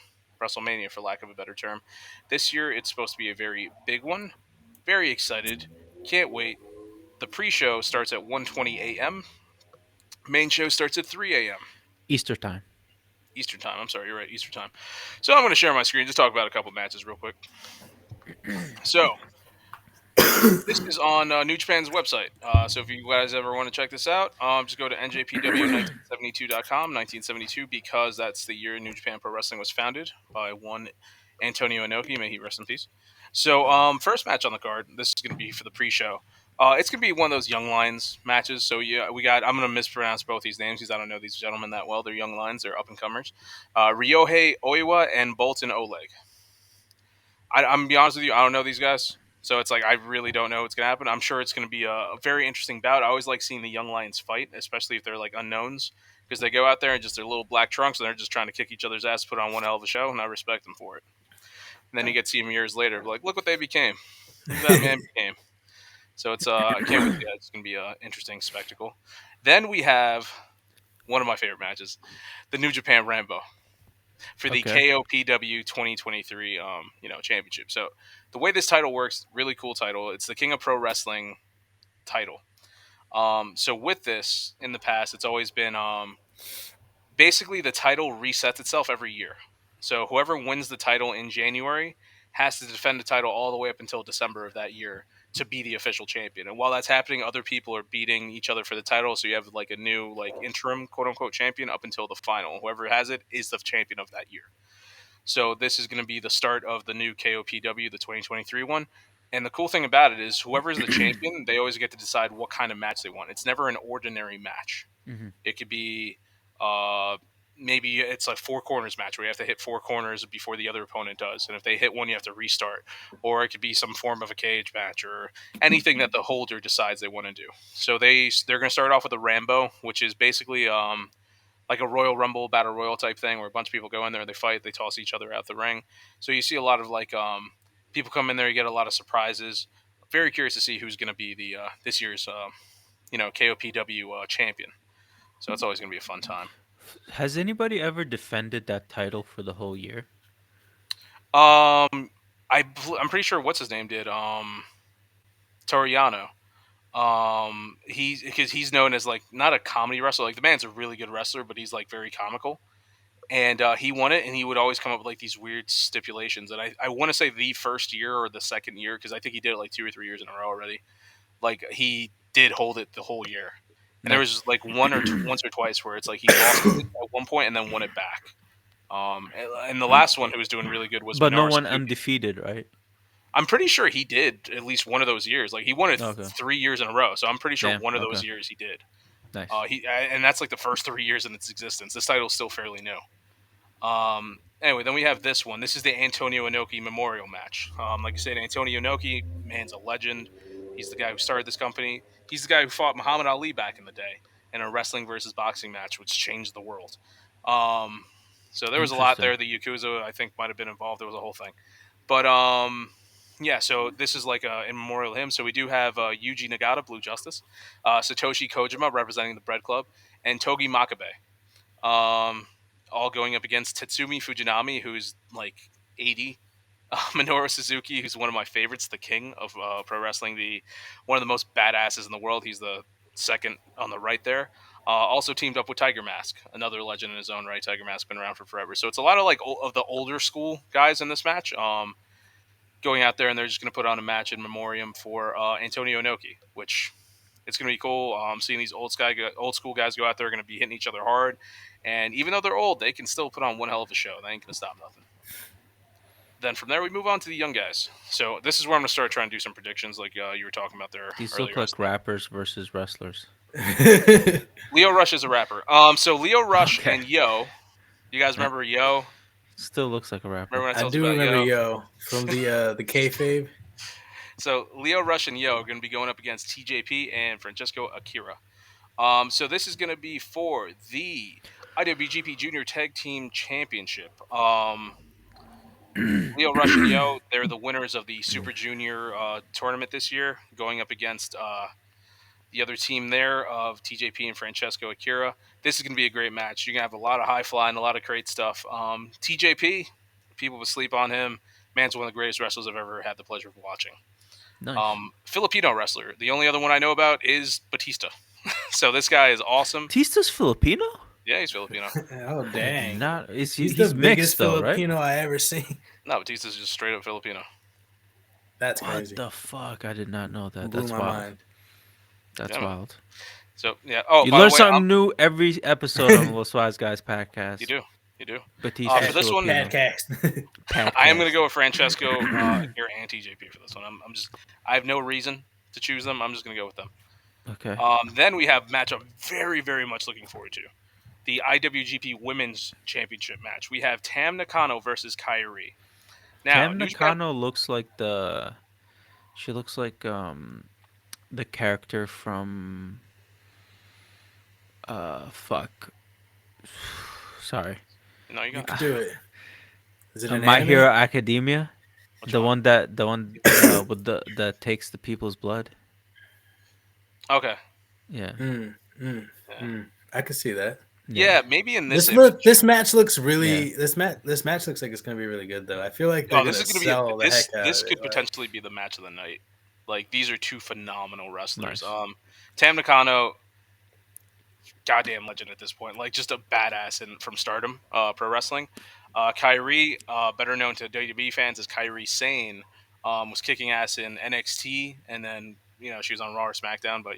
WrestleMania, for lack of a better term. This year, it's supposed to be a very big one. Very excited. Can't wait. The pre-show starts at 1:20 a.m. Main show starts at 3 a.m. Easter time. Eastern time. I'm sorry, you're right, Eastern time. So I'm going to share my screen, just talk about a couple matches real quick. So this is on New Japan's website. So if you guys ever want to check this out, just go to njpw1972.com, 1972, because that's the year New Japan Pro Wrestling was founded by one Antonio Inoki. May he rest in peace. So first match on the card. This is going to be for the pre-show. It's going to be one of those Young Lions matches. So yeah, we got. I'm going to mispronounce both these names because I don't know these gentlemen that well. They're Young Lions. They're up and comers. Ryohei Oiwa and Bolton Oleg. I'm gonna be honest with you, I don't know these guys, so it's like I really don't know what's gonna happen. I'm sure it's gonna be a very interesting bout. I always like seeing the young lions fight, especially if they're like unknowns, because they go out there and just their little black trunks and they're just trying to kick each other's ass, put on one hell of a show, and I respect them for it. And then you get to see them years later, like look what they became, look what that man became. So it's I can't wait. Yeah, it's gonna be a interesting spectacle. Then we have one of my favorite matches, the New Japan Rambo for the Okay. KOPW 2023 championship. So the way this title works, really cool title. It's the King of Pro Wrestling title. So with this in the past, it's always been basically the title resets itself every year. So whoever wins the title in January has to defend the title all the way up until December of that year to be the official champion. And while that's happening, other people are beating each other for the title. So you have like a new like interim quote unquote champion up until the final. Whoever has it is the champion of that year. So this is going to be the start of the new KOPW, the 2023 one. And the cool thing about it is whoever is the champion, they always get to decide what kind of match they want. It's never an ordinary match. hmm It could be uh, maybe it's like four corners match where you have to hit four corners before the other opponent does. And if they hit one, you have to restart. Or it could be some form of a cage match or anything that the holder decides they want to do. So they're going to start off with a Rambo, which is basically like a Royal Rumble battle royal type thing where a bunch of people go in there, they fight, they toss each other out the ring. So you see a lot of like people come in there, you get a lot of surprises. Very curious to see who's going to be the this year's KOPW champion. So it's always going to be a fun time. Has anybody ever defended that title for the whole year? Um, I'm pretty sure what's his name did Toriano. He's because he's known as like not a comedy wrestler. Like the man's a really good wrestler, but he's like very comical. And he won it, and he would always come up with like these weird stipulations. And I want to say the first year or the second year because I think he did it like 2 or 3 years in a row already. Like he did hold it the whole year, and there Nice. was like once or twice where it's like he lost it at one point and then won it back. And the last one who was doing really good was But no Minoru one Suzuki. undefeated, right? I'm pretty sure he did at least one of those years. Like he won it Okay. 3 years in a row, so I'm pretty sure Damn. one of those Okay. years he did. Nice. And that's like the first 3 years in its existence. This title's still fairly new. Anyway, then we have this one. This is the Antonio Inoki Memorial Match. Like I said, Antonio Inoki, man's a legend. He's the guy who started this company. He's the guy who fought Muhammad Ali back in the day in a wrestling versus boxing match, which changed the world. Um, so there was a lot Interesting. there. The Yakuza, I think, might have been involved. There was a whole thing. But yeah. So this is like a in memorial to him. So we do have Yuji Nagata, Blue Justice, Satoshi Kojima representing the Bread Club, and Togi Makabe. Um, all going up against Tatsumi Fujinami, who's like 80. Minoru Suzuki, who's one of my favorites, the king of pro wrestling, the one of the most badasses in the world. He's the second on the right there. Also teamed up with Tiger Mask, another legend in his own right. Tiger Mask been around for forever, so it's a lot of like of the older school guys in this match. Going out there and they're just going to put on a match in memoriam for Antonio Inoki, which it's going to be cool. Seeing these old school guys go out there are going to be hitting each other hard, and even though they're old, they can still put on one hell of a show. They ain't going to stop nothing. Then from there we move on to the young guys. So this is where I'm going to start trying to do some predictions, like you were talking about there These look earlier. like rappers versus wrestlers. Leo Rush is a rapper. So Leo Rush Okay. and Yo, you guys remember Yo? Still looks like a Remember rapper. when I I told you do about remember Yo? Yo from the kayfabe. So Leo Rush and Yo are going to be going up against TJP and Francesco Akira. So this is going to be for the IWGP Junior Tag Team Championship. Leo Rush and Yo, they're the winners of the Super Junior tournament this year, going up against the other team there of TJP and Francesco Akira. This is going to be a great match. You're going to have a lot of high flying, a lot of great stuff. TJP, people will sleep on him. Man's one of the greatest wrestlers I've ever had the pleasure of watching. Nice. Filipino wrestler. The only other one I know about is Batista. So this guy is awesome. Tista's Filipino? Yeah, he's Filipino. Oh I did dang! not. Is He's the he's biggest mixed though, right? Filipino I ever seen. No, Batista's just straight up Filipino. That's What crazy. the fuck? I did not know that. Blew That's my wild. mind. That's Yeah, man. wild. So yeah. Oh, You by the learn way, something new every episode on the Los Wise Guys podcast. you do, you do. Batista's For this one, Filipino. Podcast. I am going to Podcast. go with Francesco Akira and TJP for this one. I'm just, I have no reason to choose them. I'm just going to go with them. Okay. Then we have a match I'm very, very much looking forward to. The IWGP Women's Championship match. We have Tam Nakano versus Kairi. Now, Tam New Japan. Nakano looks like the. She looks like the character from. Fuck. Sorry. No, you You got can do it. Is it an My anime? Hero Academia. which The one? one with the that takes the people's blood. Okay. Yeah. Yeah. I can see that. Yeah, maybe in this This image. look. This match looks really. Yeah. This match looks like it's gonna be really good though. I feel like they're Oh, this gonna is going to be sell the this. heck out This of could it. Like, potentially be the match of the night. Like these are two phenomenal wrestlers. Nice. Tam Nakano, goddamn legend at this point. Like just a badass from Stardom, pro wrestling. Kyrie, better known to WWE fans as Kyrie Sane, was kicking ass in NXT, and then she was on Raw or SmackDown. But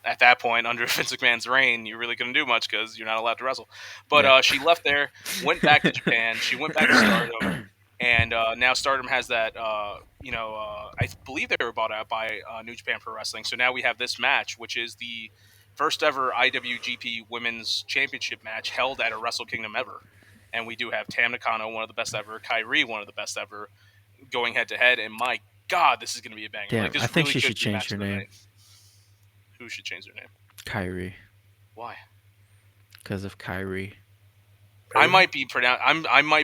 at that point, under Vince McMahon's reign, you really couldn't do much because you're not allowed to wrestle. But Yeah. she left there, went back to Japan. She went back to Stardom, and now Stardom has that. I believe they were bought out by New Japan Pro Wrestling. So now we have this match, which is the first ever IWGP Women's Championship match held at a Wrestle Kingdom ever. And we do have Tam Nakano, one of the best ever, Kyrie, one of the best ever, going head to head. And my God, this is going to be a banger. Damn, Like this I think really she could should be change match her of the name. night. Who should change their name? Kyrie, Why? because of Kyrie. I might be pronounced.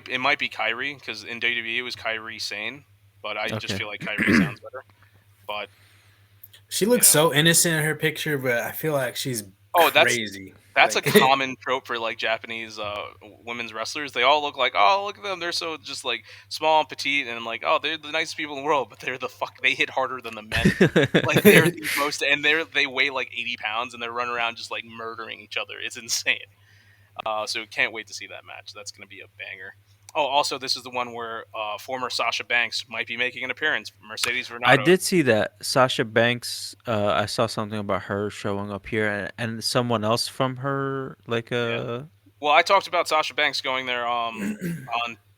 It might be Kyrie because in WWE it was Kyrie Sane, but I just Okay. feel like Kyrie sounds better. But she looks so innocent in her picture, but I feel like she's crazy. that's Like, a common trope for like Japanese women's wrestlers. They all look like, oh, look at them, they're so just like small and petite, and like, oh, they're the nicest people in the world, but they're the fuck. They hit harder than the men. Like they're the most, and they weigh like 80 pounds, and they're running around just like murdering each other. It's insane. So can't wait to see that match. That's going to be a banger. Oh, also, this is the one where former Sasha Banks might be making an appearance. Mercedes I Renato. did see that Sasha Banks. I saw something about her showing up here, and someone else from her, like Well, I talked about Sasha Banks going there on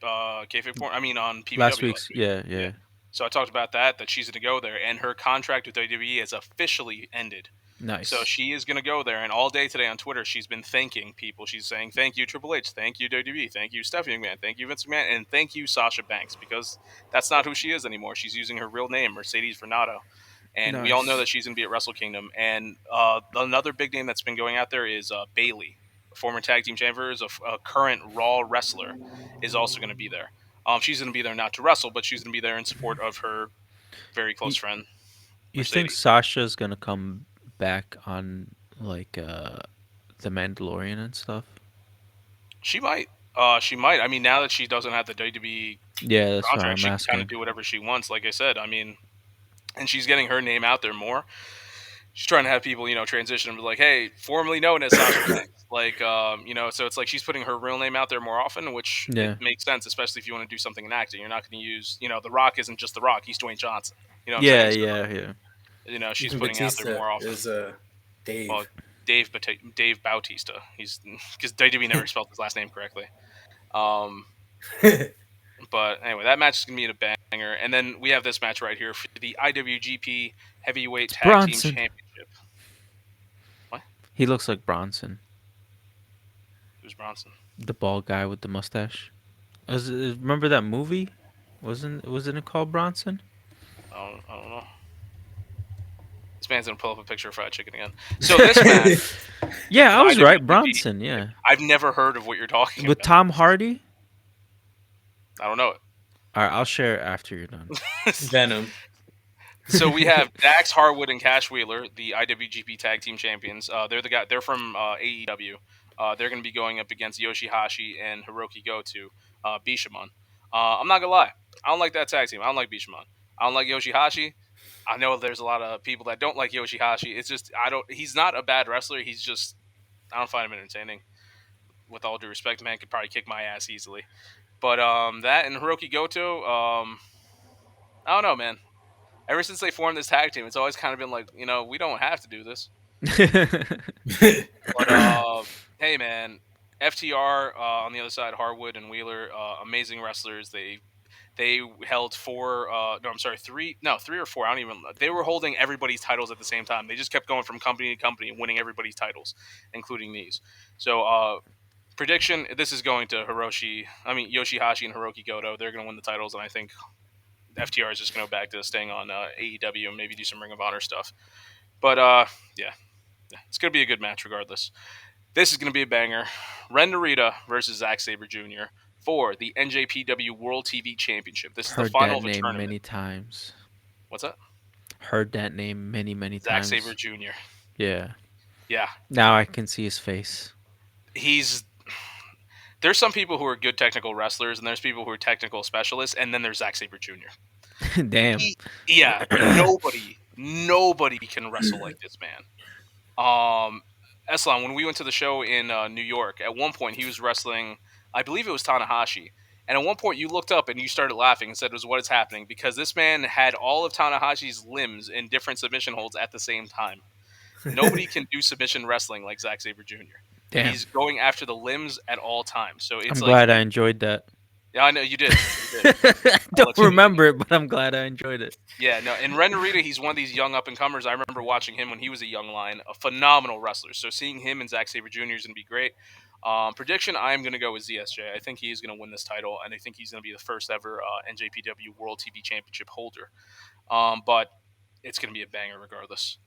Kayfabe Porn. I mean on PBW last last week's. week. Yeah, Yeah. yeah. So I talked about that she's going to go there, and her contract with WWE has officially ended. Nice. So she is going to go there, and all day today on Twitter, she's been thanking people. She's saying, thank you, Triple H, thank you, WWE, thank you, Stephanie McMahon, thank you, Vince McMahon, and thank you, Sasha Banks, because that's not who she is anymore. She's using her real name, Mercedes Renato. And we all know Nice. that she's going to be at Wrestle Kingdom. And another big name that's been going out there is Bailey, a former tag team champion, is a current Raw wrestler, is also going to be there. She's going to be there not to wrestle, but she's going to be there in support of her very close friend, You think Mercedes. Sasha's gonna come back on like the Mandalorian and stuff? She might. She might. I mean, now that she doesn't have the WWE Yeah, that's why contract, I'm she can kind of asking. do whatever she wants. Like I said, I mean, and she's getting her name out there more. She's trying to have people, transition and be like, "Hey, formerly known as Sasha Banks." Like, so it's like she's putting her real name out there more often, which it Yeah. makes sense, especially if you want to do something in acting. You're not going to use, The Rock isn't just The Rock; he's Dwayne Johnson. You know what I'm Yeah, saying? So, yeah, yeah. she's Even putting out there Batista more often. is Well, Dave. Dave Bautista. He's because WWE never spelled his last name correctly. Um, but anyway, that match is gonna be a banger, and then we have this match right here for the IWGP Heavyweight It's Tag Team Bronson. Championship. What? He looks like Bronson, Who's Bronson? the bald guy with the mustache. Remember that movie? Wasn't it called Bronson? I don't know. This man's gonna pull up a picture of fried chicken again. So this match Yeah, for I the was right. IWGP, Bronson. Yeah, I've never heard of what you're talking with about. Tom Hardy. I don't know All right, I'll share it after you're done. it. Venom. So we have Dax Harwood and Cash Wheeler, the IWGP Tag Team Champions. They're the guy. They're from AEW. They're going to be going up against Yoshihashi and Hiroki Goto, Bishamon. I'm not gonna lie. I don't like that tag team. I don't like Bishamon. I don't like Yoshihashi. I know there's a lot of people that don't like Yoshihashi. It's just I don't. He's not a bad wrestler. He's just I don't find him entertaining. With all due respect, man could probably kick my ass easily. But that and Hiroki Goto, I don't know, man. Ever since they formed this tag team, it's always kind of been like, we don't have to do this. But hey, man, FTR on the other side, Harwood and Wheeler, amazing wrestlers. They held four, no, I'm sorry, three, no, 3 or 4. I don't even. They were holding everybody's titles at the same time. They just kept going from company to company, and winning everybody's titles, including these. So, prediction: this is going to Yoshihashi and Hiroki Goto. They're going to win the titles, and I think FTR is just going to go back to staying on AEW and maybe do some Ring of Honor stuff. But yeah, it's going to be a good match regardless. This is going to be a banger. Ren Narita versus Zack Sabre Jr. for the NJPW World TV Championship. This is the Heard final that of a name tournament. many times. What's that? Heard that name many Zack Sabre times. Jr. Yeah. Yeah, Now I can see his face. he's. There's some people who are good technical wrestlers, and there's people who are technical specialists, and then there's Zack Sabre Jr. Damn. Yeah, nobody can wrestle like this man. Eslam, when we went to the show in New York, at one point he was wrestling, I believe it was Tanahashi. And at one point you looked up and you started laughing and said it was what is happening because this man had all of Tanahashi's limbs in different submission holds at the same time. Nobody can do submission wrestling like Zack Sabre Jr. Damn. He's going after the limbs at all times. So it's I'm like, glad I enjoyed that. yeah, I know you did. You did. I'll Don't let you know. remember it, but I'm glad I enjoyed it. Yeah, no, and Ren Narita, he's one of these young up and comers. I remember watching him when he was a young lion, a phenomenal wrestler. So seeing him and Zack Sabre Jr. is going to be great. Prediction: I am going to go with ZSJ. I think he is going to win this title, and I think he's going to be the first ever NJPW World TV Championship holder. But it's going to be a banger regardless.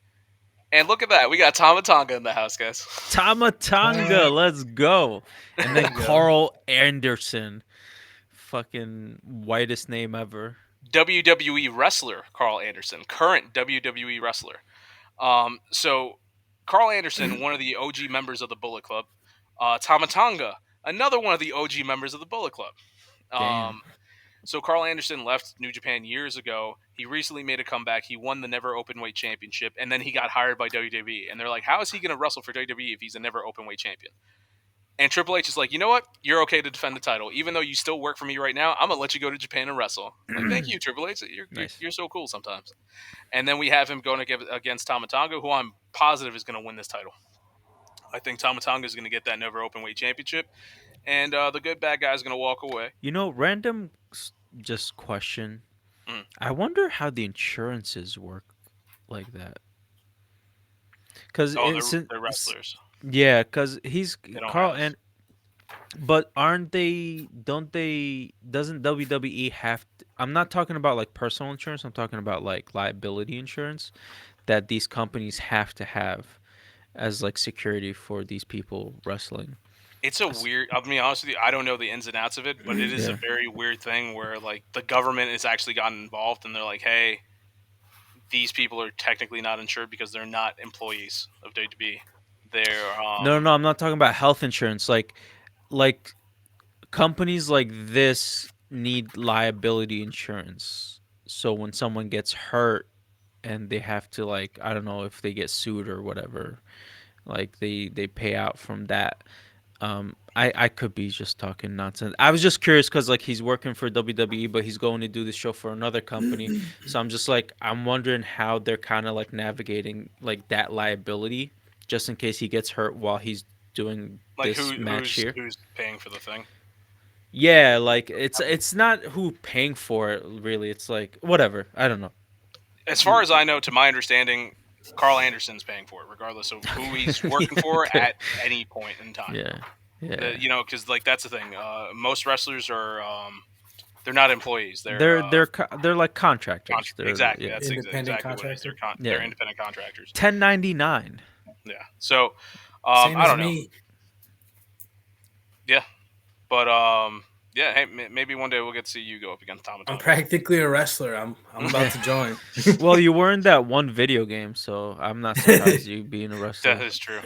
And look at that, we got Tama Tonga in the house, guys. Tama Tonga, let's go. And then Carl Anderson. Fucking whitest name ever. WWE wrestler Carl Anderson, current WWE wrestler. So Carl Anderson, one of the OG members of the Bullet Club. Tama Tonga, another one of the OG members of the Bullet Club. Damn. So Carl Anderson left New Japan years ago. He recently made a comeback. He won the Never Openweight Championship, and then he got hired by WWE. And they're like, how is he going to wrestle for WWE if he's a Never Openweight champion? And Triple H is like, you know what? You're okay to defend the title. Even though you still work for me right now, I'm going to let you go to Japan and wrestle. Like, thank you, Triple H. Nice. You're so cool sometimes. And then we have him going against Tama Tonga, who I'm positive is going to win this title. I think Tama Tonga is going to get that Never Openweight Championship. And the good bad guy is going to walk away. You know, random just question. Mm. I wonder how the insurances work like that. Because They're wrestlers. Yeah, because he's They don't Carl have. and. But aren't they? Don't they? Doesn't WWE have? I'm not talking about like personal insurance. I'm talking about like liability insurance that these companies have to have as like security for these people wrestling. It's a weird. I'll be honest with you. I don't know the ins and outs of it, but it is a Yeah. very weird thing where like the government has actually gotten involved, and they're like, "Hey, these people are technically not insured because they're not employees of WWE. They're No, I'm not talking about health insurance. Like like companies like this need liability insurance. So when someone gets hurt and they have to, like, I don't know if they get sued or whatever, like they pay out from that. I could be just talking nonsense. I was just curious because like he's working for WWE, but he's going to do the show for another company. So I'm just like I'm wondering how they're kind of like navigating like that liability, just in case he gets hurt while he's doing Like this match here. who's paying for the thing? Yeah, like it's not who paying for it really. It's like whatever. I don't know. As far as I know, to my understanding, Carl Anderson's paying for it, regardless of who he's working for Okay. at any point in time. Yeah. Yeah. You know, because like that's the thing. Most wrestlers are they're not employees. They're like contractors. They're exactly. yeah. That's Independent exactly what it is. contractor. They're Yeah. independent contractors. 1099. Yeah. So Same I as don't know. me. Yeah, but yeah. Hey, maybe one day we'll get to see you go up against Tom and I'm Tom. practically a wrestler. I'm about to join. Well, you were in that one video game, so I'm not surprised you being a That wrestler. is true.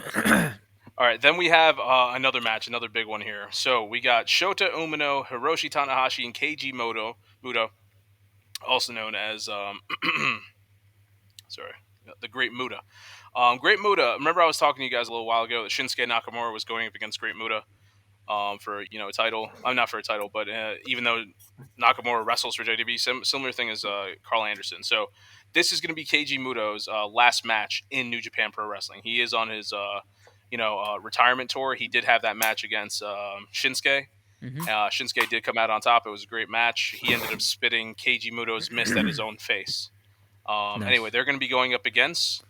All right, then we have another match, another big one here. So we got Shota Umino, Hiroshi Tanahashi, and Keiji Muto, also known as sorry, the Great Muta. Great Muta. Remember, I was talking to you guys a little while ago that Shinsuke Nakamura was going up against Great Muta for a title. I'm not for a title, but even though Nakamura wrestles for JDB, similar thing as Carl Anderson. So this is going to be Keiji Muto's last match in New Japan Pro Wrestling. He is on his retirement tour. He did have that match against Shinsuke. Hmm. Shinsuke did come out on top. It was a great match. He ended up spitting Keiji Muto's mist at his own face. Anyway, Nice. they're going to be going up against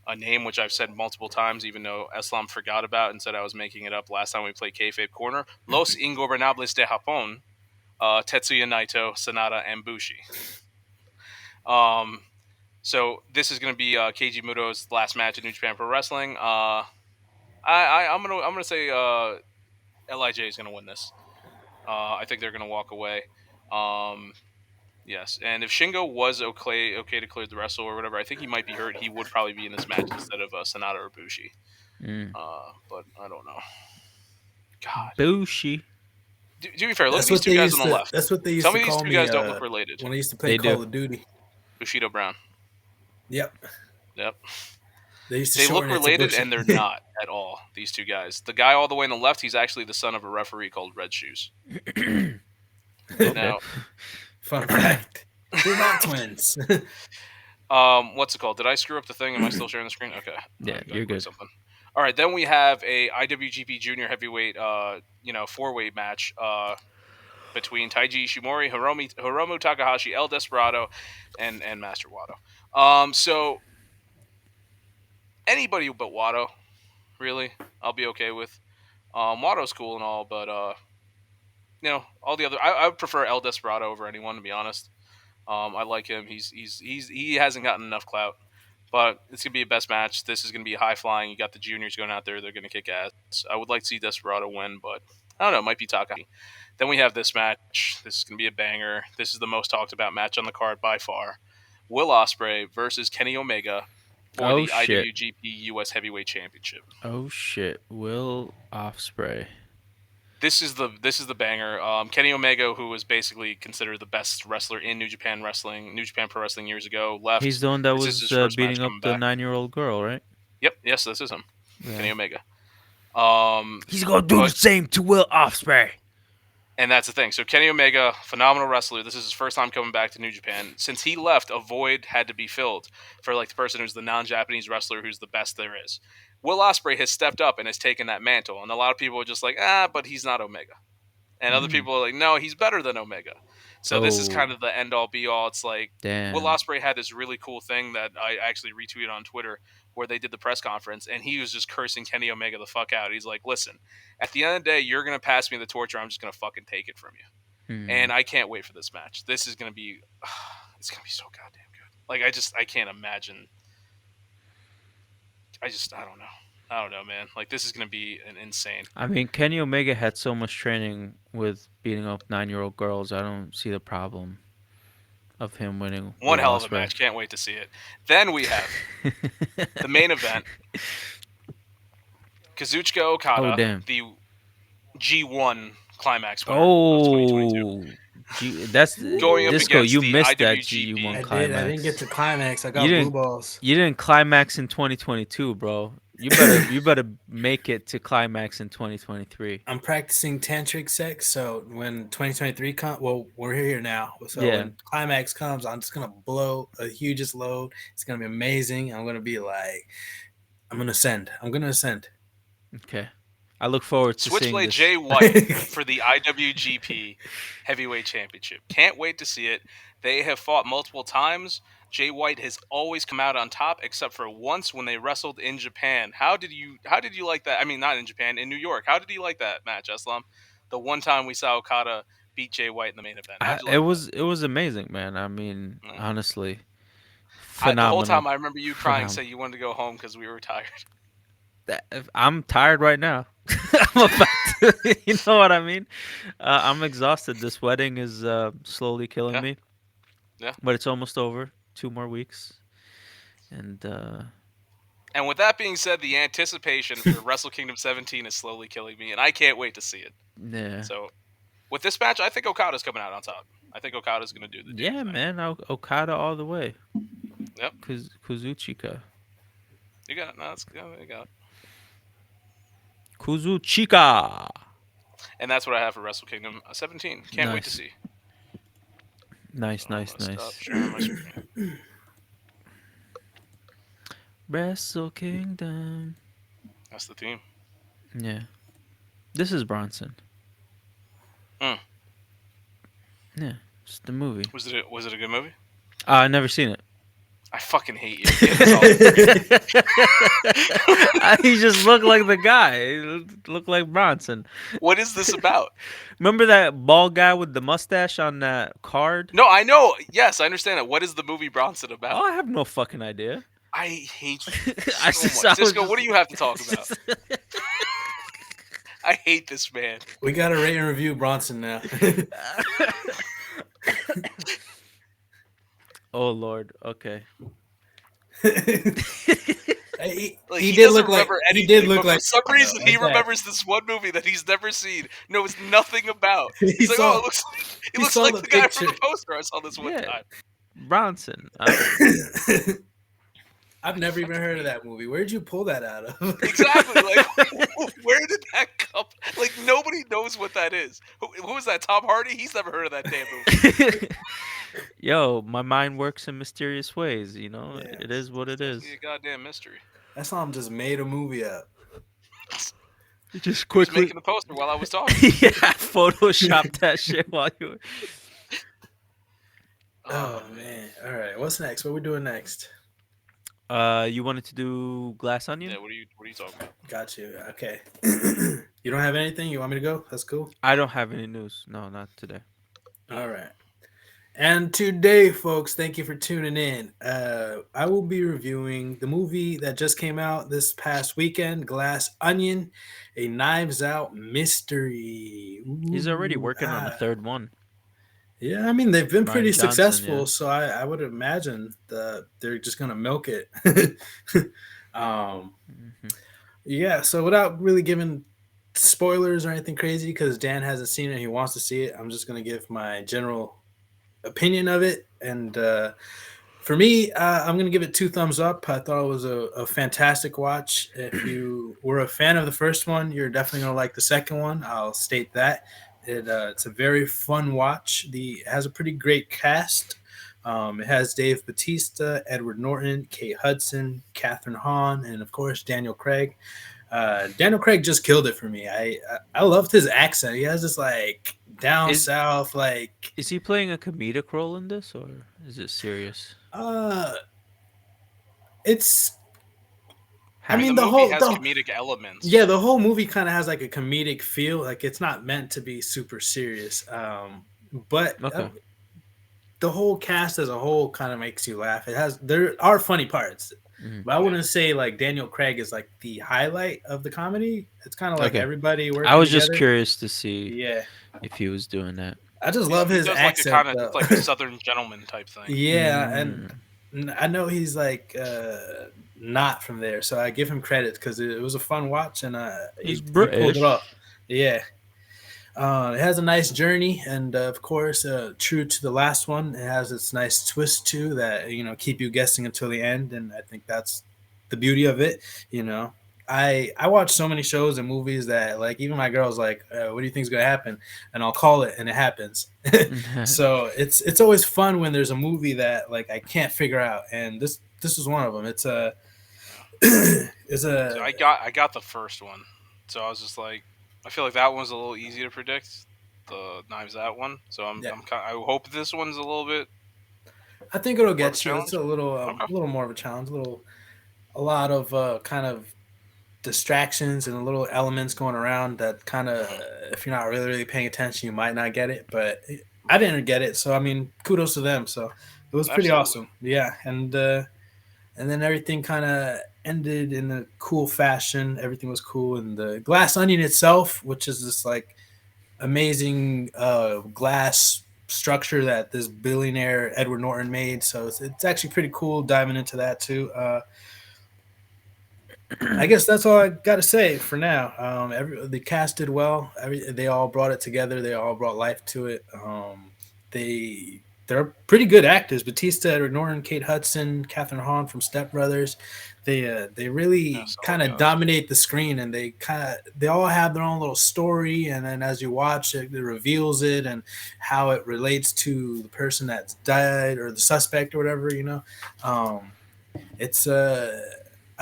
a name which I've said multiple times, even though Eslam forgot about and said I was making it up last time we played Kayfabe Corner. Los Ingobernables de Japón, Tetsuya Naito, Sanada, and Bushi. Um, so this is going to be Keiji Muto's last match in New Japan Pro Wrestling. I'm gonna say Lij is going to win this. I think they're going to walk away. Um, yes, and if Shingo was okay to clear the wrestle or whatever, I think he might be hurt. He would probably be in this match instead of Sanada or Bushi. Mm. But I don't know. God, Bushi. to be fair, look at That's these what two they guys on used the to. left. That's what they used Tell to me these call two me guys don't look related. when I used to play They do. Call of Duty. Bushido Brown. Yep. Yep. They used to They look shorten it to related, Bushy. and they're not at all. These two guys. The guy all the way on the left, he's actually the son of a referee called Red Shoes. Okay. Now, Fun fact. They're not twins. what's it called? Did I screw up the thing? Am I still sharing the screen? Okay. Yeah, I you're clicked good. something. All right, then we have a IWGP Junior Heavyweight, four-way match between Taiji Ishimori, Hiromu Takahashi, El Desperado, and Master Wato. So anybody but Wato, really, I'll be okay with. Wato's cool and all, but all the other, I would prefer El Desperado over anyone, to be honest. I like him. He hasn't gotten enough clout, but it's gonna be a best match. This is gonna be high flying. You got the juniors going out there; they're gonna kick ass. I would like to see Desperado win, but I don't know. It might be Takahashi. Then we have this match. This is gonna be a banger. This is the most talked about match on the card by far. Will Ospreay versus Kenny Omega for Oh the shit. IWGP US Heavyweight Championship. Oh shit. Will Ospreay. This is the banger. Kenny Omega, who was basically considered the best wrestler in New Japan Pro Wrestling years ago, left. He's the one that This is was his first match beating up coming the back. 9-year-old girl, right? Yep, yes, this is him, Yeah. Kenny Omega. Um, He's gonna do the but same to Will Ospreay. and that's the thing. So Kenny Omega, phenomenal wrestler. This is his first time coming back to New Japan. Since he left, a void had to be filled for like the person who's the non-Japanese wrestler who's the best there is. Will Ospreay has stepped up and has taken that mantle, and a lot of people are just like, but he's not Omega. And other Mm. people are like, no, he's better than Omega. So this is Oh kind of the end all be all. It's like Will damn. Ospreay had this really cool thing that I actually retweeted on Twitter where they did the press conference and he was just cursing Kenny Omega the fuck out. He's like, listen, at the end of the day, you're gonna pass me the torch, or I'm just gonna fucking take it from you. Hmm. And I can't wait for this match. This is gonna be, it's gonna be so goddamn good. Like I can't imagine. I don't know. I don't know, man. Like this is gonna be an insane. I mean, Kenny Omega had so much training with beating up 9-year-old girls. I don't see the problem of him winning One Will hell of a Ospreay. match. Can't wait to see it. Then we have the main event. Kazuchika Oh Okada, damn. the G1 climax winner of 2022, Oh, that's going up Disco. against You the missed that IWGP. G1 I did. I didn't get climax. to climax. I You got blue didn't. balls. You didn't climax in 2022, bro. You better make it to climax in 2023. I'm practicing tantric sex, so when 2023 comes, well, we're here now. So Yeah. when climax comes, I'm just gonna blow a hugest load. It's gonna be amazing. I'm gonna be like, I'm gonna ascend. I'm gonna ascend. Okay. I look forward to seeing Switchblade this. Jay White for the IWGP Heavyweight Championship. Can't wait to see it. They have fought multiple times. Jay White has always come out on top, except for once when they wrestled in Japan. How did you like that? I mean, not in Japan, in New York. How did you like that match, Eslam? The one time we saw Okada beat Jay White in the main event. How'd you It like that? was amazing, man. I mean, Yeah. honestly, The whole time phenomenal, I remember you crying, phenomenal. saying you wanted to go home because we were tired. I'm tired right now. I'm about to, you know what I mean? I'm exhausted. This wedding is slowly killing Yeah, me, yeah. but it's almost over. 2 more weeks, and And with that being said, the anticipation for Wrestle Kingdom 17 is slowly killing me, and I can't wait to see it. yeah, So with this match, I think Okada's coming out on top. I think Okada's going to do the damn yeah, thing. man. Okada all the way. Yep, Kuzuchika, you got it. No, that's good. You got it. Kuzuchika. And that's what I have for Wrestle Kingdom 17. Can't wait to Nice, see. So nice, I'm nice, going to stop nice. sharing my screen. Wrestle Kingdom. That's the theme. Yeah, this is Bronson. Hmm. Yeah, it's the movie. Was it a good movie? I never seen it. I fucking hate you. Get this all straight. He just looked like the guy. He looked like Bronson. What is this about? Remember that bald guy with the mustache on that card? No, I know. Yes, I understand that. What is the movie Bronson Oh, about? I have no fucking idea. I hate you I so just, much. I was Cisco, what do you have to talk about? just. I hate this man. We got to rate and review Bronson now. Oh Lord. Okay. Like, he he did doesn't look like remember he anything, did look but for like some reason he like that. remembers this one movie that he's never seen, knows nothing about. He He's like, oh, saw he he looks saw like the the guy from picture. the poster I saw this one Yeah, time. Bronson. I've never even heard of that movie. Where'd you pull that out of? Exactly. Like, where did that come? Like, nobody knows what that is. Who is that? Tom Hardy? He's never heard of that damn movie. Yo, my mind works in mysterious ways. You know, Yeah. it is what It's it definitely is. a goddamn mystery. That's how I'm just made a movie up. Just He was quickly. making the poster while I was talking. Yeah, Photoshop that shit while you were. Oh man. All right. What's next? What we doing next? You wanted to do Glass Onion? Yeah, what are you talking about? Got you. Okay. You don't have anything? You want me to go? That's cool. I don't have any news. No, not today. All right. And today, folks, thank you for tuning in. I will be reviewing the movie that just came out this past weekend, Glass Onion, a Knives Out mystery. He's already Ooh, working on a third one. yeah, I mean, they've been pretty Ryan Johnson, successful, yeah. so I would imagine that they're just going to milk it. um, Hmm. yeah, so without really giving spoilers or anything crazy, because Dan hasn't seen it, he wants to see it, I'm just going to give my general opinion of it. And for me, I'm going to give it 2 thumbs up. I thought it was a fantastic watch. If you were a fan of the first one, you're definitely going to like the second one. I'll state that. It's a very fun watch. It has a pretty great cast. It has Dave Bautista, Edward Norton, Kate Hudson, Catherine Hahn, and of course Daniel Craig. Daniel Craig just killed it for me. I loved his accent. He has this like down Is south like is he playing a comedic role in this, or is it serious? uh it's I I mean, mean the movie has comedic elements. the whole movie kind of has like a comedic feel. Like it's not meant to be super serious. But Okay. the whole cast as a whole kind of makes you laugh. There are funny parts, Mhm. but I wouldn't say like Daniel Craig is like the highlight of the comedy. It's kind of like Okay. everybody working I was just together. curious to see Yeah, if he was doing that. I just He love his does like a accent kind of though. like a Southern gentleman type thing. Yeah, Mm. and I know he's like not from there, so I give him credit because it was a fun watch and He's he pulled British. it off. Yeah, It has a nice journey, and of course, true to the last one, it has its nice twist too that keep you guessing until the end, and I think that's the beauty of it. You know, I watch so many shows and movies that like even my girl's like, "What do you think's gonna happen?" And I'll call it, and it happens. So it's always fun when there's a movie that like I can't figure out, and this is one of them. It's a Yeah. it's So a I got the first one, so I was just like, I feel like that one's a little easy to predict, the Knives Out one. So yeah. I hope this one's a little bit I think it'll more of a get you. It's challenge. Okay. a little more of a challenge, a lot of kind of distractions and little elements going around that kind of Hmm. if you're not really paying attention you might not get it, but I didn't get it, so I mean kudos to them. So it was pretty Absolutely. awesome, yeah. And then everything kind of ended in a cool fashion. Everything was cool, and the glass onion itself, which is this like amazing glass structure that this billionaire Edward Norton made, so it's actually pretty cool diving into that too. I guess that's all I got to say for now. The cast did well. They all brought it together. They all brought life to it. They're pretty good actors. Batista, Edward Norton, Kate Hudson, Catherine Hahn from Step Brothers. They Yeah, really solid kind of cast. dominate the screen, and they all have their own little story. And then as you watch it, it reveals it and how it relates to the person that's died or the suspect or whatever. It's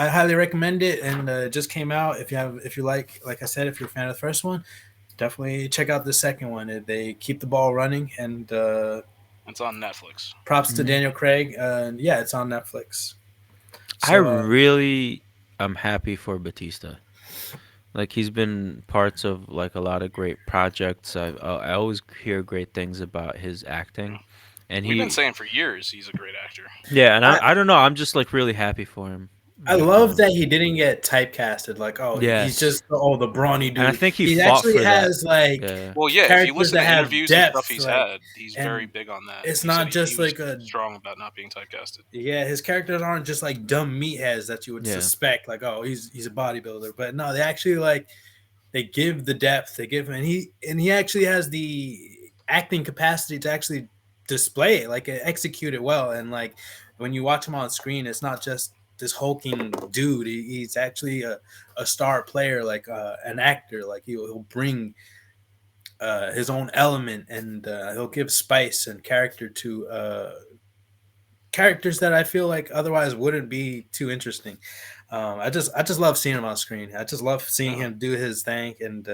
I highly recommend it, and it just came out. If you like I said, if you're a fan of the first one, definitely check out the second one. They keep the ball running, and It's on Netflix. props to Mhm. Daniel Craig. And yeah, it's on Netflix. I So really am happy for Batista. Like he's been parts of like a lot of great projects. I always hear great things about his acting, Yeah. and We've been he saying for years he's a great actor. yeah, and I I don't know. I'm just like really happy for him. I Like love that he didn't get typecasted. Like, oh, he's yes, just the brawny and I dude. think he He fought actually for that. has like Yeah. Well, yeah, if you characters listen that to have interviews and stuff depth, he's like, had, he's very and big on that. it's He said not he just was like a strong about not being typecasted. yeah, his characters aren't just like dumb meatheads that you would Yeah. suspect, like, oh, he's a bodybuilder. But no, they actually like they give the depth, they give him, and he actually has the acting capacity to actually display it, like execute it well. And like when you watch him on screen, it's not just this hulking dude. He's actually a star player, like an actor. Like he'll bring his own element, and he'll give spice and character to characters that I feel like otherwise wouldn't be too interesting. I just love seeing him on screen. I just love seeing Yeah. him do his thing. And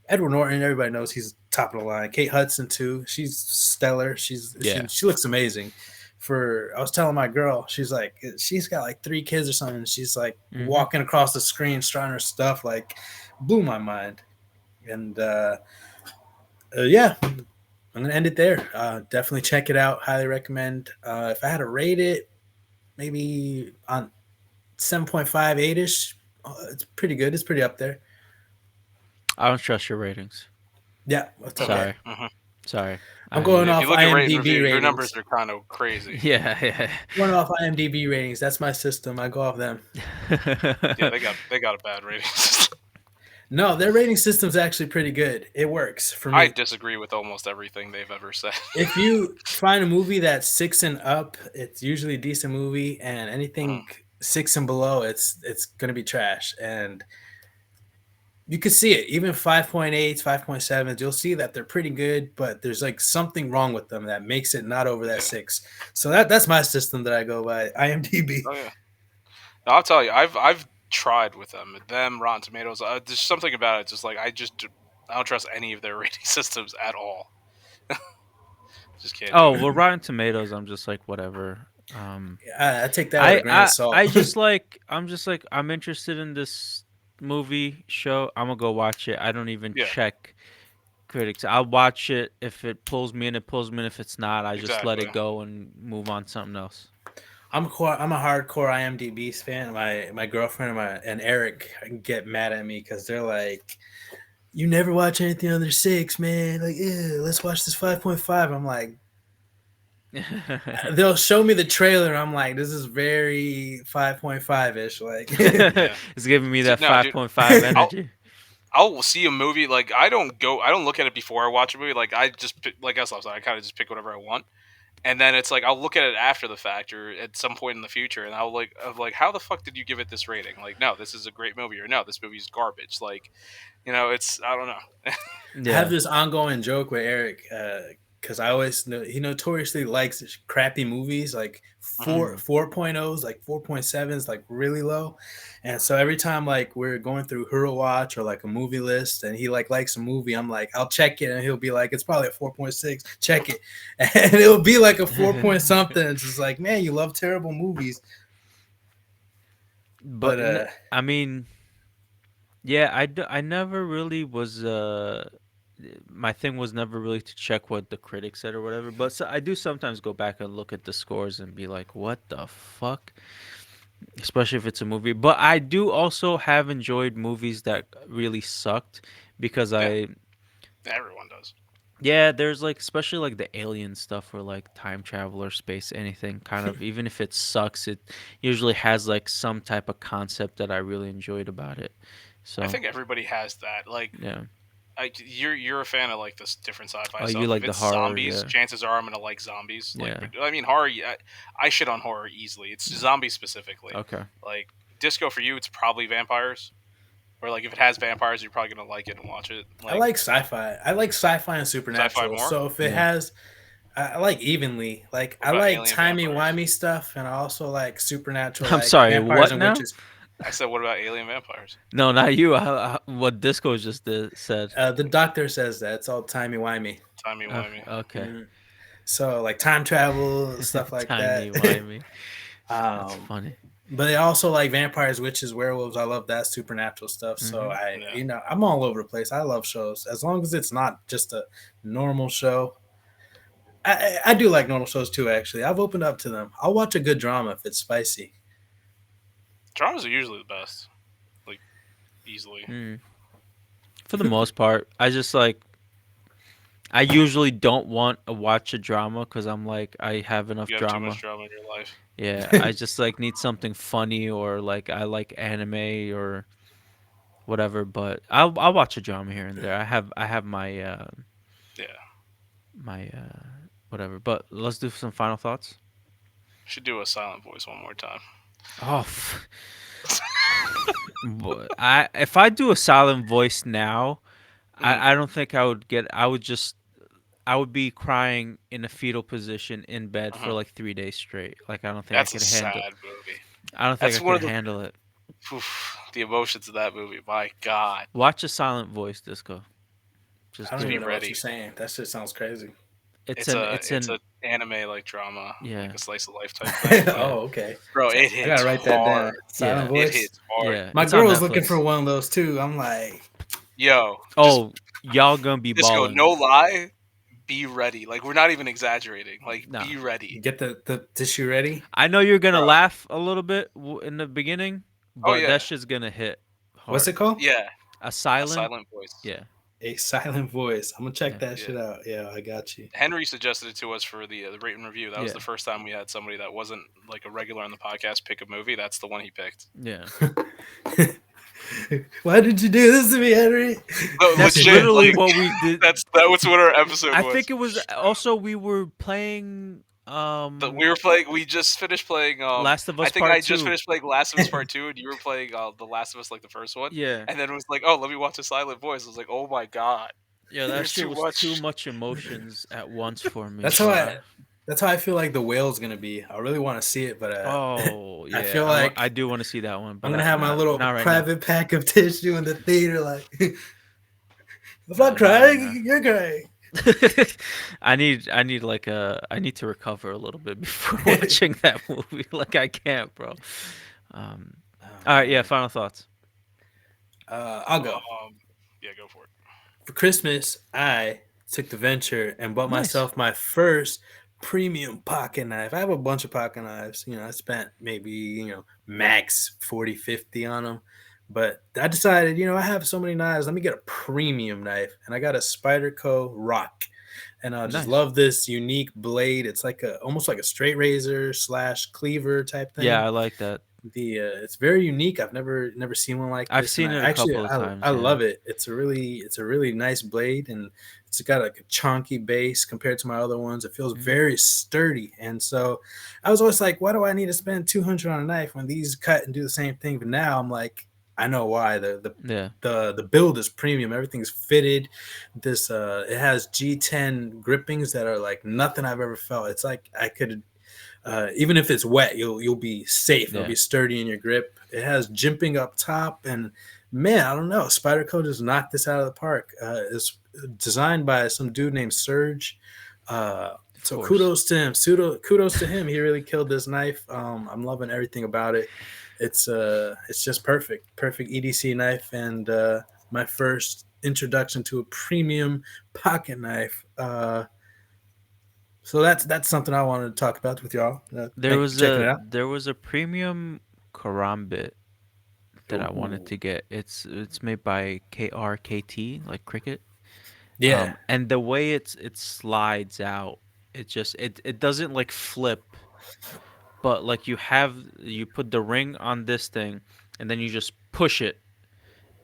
Edward Norton, everybody knows he's top of the line. Kate Hudson too. She's stellar. Yeah. She looks amazing. For I was telling my girl, she's like she's got like 3 kids or something. She's like Mhm. walking across the screen, strutting her stuff, like blew my mind. And yeah, I'm gonna end it there. Definitely check it out. Highly recommend. If I had to rate it, maybe on 7.5, 8 ish. It's pretty good. It's pretty up there. I don't trust your ratings. Yeah, it's okay. Sorry. Hmm. Sorry. I'm I going Yeah, if off you look at rate and IMDb review, your numbers ratings. are kind of crazy. yeah, yeah. Going off IMDb ratings. That's my system. I go off them. Yeah, they got a bad rating system. No, their rating system's actually pretty good. It works for I me. disagree with almost everything they've ever said. If you find a movie that's 6 and up, it's usually a decent movie, and Mhm. anything 6 and below, it's gonna be trash. And you can see it. Even 5.8s, 5.7s, you'll see that they're pretty good, but there's like something wrong with them that makes it not over that Yeah. 6. So that's my system that I go by. IMDb. Oh yeah. No, I'll tell you, I've tried with them Rotten Tomatoes. There's something about it, just like I don't trust any of their rating systems at all. Just can't do oh, it. well Rotten Tomatoes, I'm just like whatever. Um I take that with a grain of salt. I just like I'm just like I'm interested in this movie show. I'm gonna go watch it. I don't even Yeah, check critics. I'll watch it if it pulls me in. It pulls me in. If it's not, I just let exactly. it go and move on to something else. I'm a hardcore IMDb fan. My girlfriend and Eric get mad at me because they're like, "You never watch anything under 6, man. Like, yeah, let's watch this 5.5." I'm like, they'll show me the trailer. I'm like, this is very 5.5 ish. Like, Yeah. it's giving me See, that no, dude, 5.5 I'll energy. I'll see a movie like I don't look at it before I watch a movie. Like I just like Eslam said, I kind of just pick whatever I want, and then it's like I'll look at it after the fact or at some point in the future, and I'm like, how the fuck did you give it this rating? Like, no, this is a great movie, or no, this movie's garbage. Like, it's I don't know. I have Yeah. this ongoing joke with Eric because I always know he notoriously likes crappy movies like Mhm. 4.0s, like 4.7s, like really low. And so every time like we're going through Hero Watch or like a movie list and he like likes a movie, I'm like, I'll check it and he'll be like, it's probably a 4.6, check it. And it'll be like a 4 point something. It's just like, man, you love terrible movies. But But I mean, yeah, I never really was my thing was never really to check what the critics said or whatever, but so I do sometimes go back and look at the scores and be like, what the fuck? Especially if it's a movie. But I do also have enjoyed movies that really sucked because Yeah, I everyone does. yeah, there's like especially like the alien stuff or like time travel or space anything kind of even if it sucks, it usually has like some type of concept that I really enjoyed about it. I So, think everybody has that. Like, yeah. you're a fan of like this different sci-fi Oh, you stuff. If like the it's horror, zombies, yeah. chances are I'm gonna like zombies. Like, Yeah. but I mean horror. I shit on horror easily. It's zombies specifically. Okay. Like disco for you, it's probably vampires. Or like if it has vampires, you're probably gonna like it and watch it. I Like like sci-fi. I like sci-fi and sci-fi supernatural. more. So if it Yeah. has I like evenly. Like What I about like alien vampires? timey-wimey stuff and I also like supernatural I'm like sorry, vampires what and now? witches. I said, what about alien vampires? No, not you. What Disco just said. The doctor says that it's all timey-wimey. Timey Okay. wimey. Okay. Mm. So like time travel stuff like Timey that. wimey. That's um, funny. but they also like vampires, witches, werewolves. I love that supernatural stuff. So Mhm. Yeah. I'm all over the place. I love shows as long as it's not just a normal show. I do like normal shows too. Actually, I've opened up to them. I'll watch a good drama if it's spicy. Dramas are usually the best. Like easily. Mm. For the most part, I just like I usually don't want to watch a drama because I'm like I have enough You have too much drama. drama in your life. Yeah, I just like need something funny or like I like anime or whatever. But I'll watch a drama here and there. I have my Yeah. my whatever. But let's do some final thoughts. Should do a silent voice one more time. Oh, I if I do a silent voice now, Mm. I don't think I would get. I would just I would be crying in a fetal position in bed for Uh-huh. like 3 days straight. Like I don't think I That's a could handle. sad movie. I don't think I That's one could of the handle it. the emotions of that movie. My God, Watch a silent voice, Disco. Just I don't just do be even it. know what you're ready. saying. That shit sounds crazy. It's an it's It's an a anime like drama, like yeah, a slice of life type thing. yeah, Oh, okay. Bro, So it I gotta hits write that hard. down. Silent yeah, It voice. hits hard. yeah. My It's on girl was looking Netflix. for one of those too. I'm like, Yo, just Oh, y'all gonna be Disco. balling. No lie, be ready. Like we're not even exaggerating. Like Nah, be ready, get the tissue ready. I know you're gonna bro. laugh a little bit in the beginning, Oh but yeah, that shit's gonna hit What's hard. it called? yeah. A A silent, silent voice. yeah, A silent voice. I'm gonna check yeah, that Yeah. shit out. Yeah, I got you. Henry suggested it to us for the rate and review. That was yeah, the first time we had somebody that wasn't like a regular on the podcast pick a movie. That's the one he picked. yeah. Why did you do this to me, Henry? No, That's legit. literally Like what we did. that was what our episode I was. think it was also we were playing We were playing. We just finished playing. Last of I Us think Part I just 2. finished playing Last of Us Part Two, and you were playing The Last of Us, like the first one. Yeah. And then it was like, oh, let me watch a silent voice. I was like, oh my god, Yeah, that there's shit too was too much. much emotions at once for me, That's how bro. I feel like the whale's gonna be. I really want to see it, but Oh, I yeah. feel like I do want to see that one, I'm but gonna have my little not right now. private pack of tissue in the theater. Like, if No, I'm not right now. crying, you're crying. I need to recover a little bit before watching that movie. Like I can't, bro. Um Oh all right, yeah, man. final thoughts. I'll go. Yeah, go for it. For Christmas, I took the venture and bought Nice. myself my first premium pocket knife. I have a bunch of pocket knives. I spent maybe, max 40, 50 on them. But I decided, I have so many knives. Let me get a premium knife. And I got a Spyderco Rock. And I just Nice. love this unique blade. It's like almost like a straight razor slash cleaver type Yeah, thing. I like that. The it's very unique. I've never seen one like I've this, and seen I it a actually couple of I times. Yeah. love it. It's a really nice blade, and it's got like a chunky base compared to my other ones. It feels Hmm. very sturdy, and so I was always like, why do I need to spend 200 on a knife when these cut and do the same thing? But now I'm like, I know why. Yeah. The build is premium. Everything's fitted. This it has G10 grippings that are like nothing I've ever felt. It's like I could even if it's wet, you'll be safe. It'll Yeah. be sturdy in your grip. It has jimping up top, and man, I don't know. Spyderco just knocked this out of the park. It's designed by some dude named Serge. Of So course. kudos to him. Kudos to him. He really killed this knife. I'm loving everything about it. It's just perfect, perfect EDC knife, and my first introduction to a premium pocket knife. So that's something I wanted to talk about with y'all. There Thank you for was checking a it out. there was a premium karambit that I wanted Ooh. to get. It's made by KRKT, like cricket. Yeah, And the way it slides out, it doesn't like flip, but like you put the ring on this thing, and then you just push it,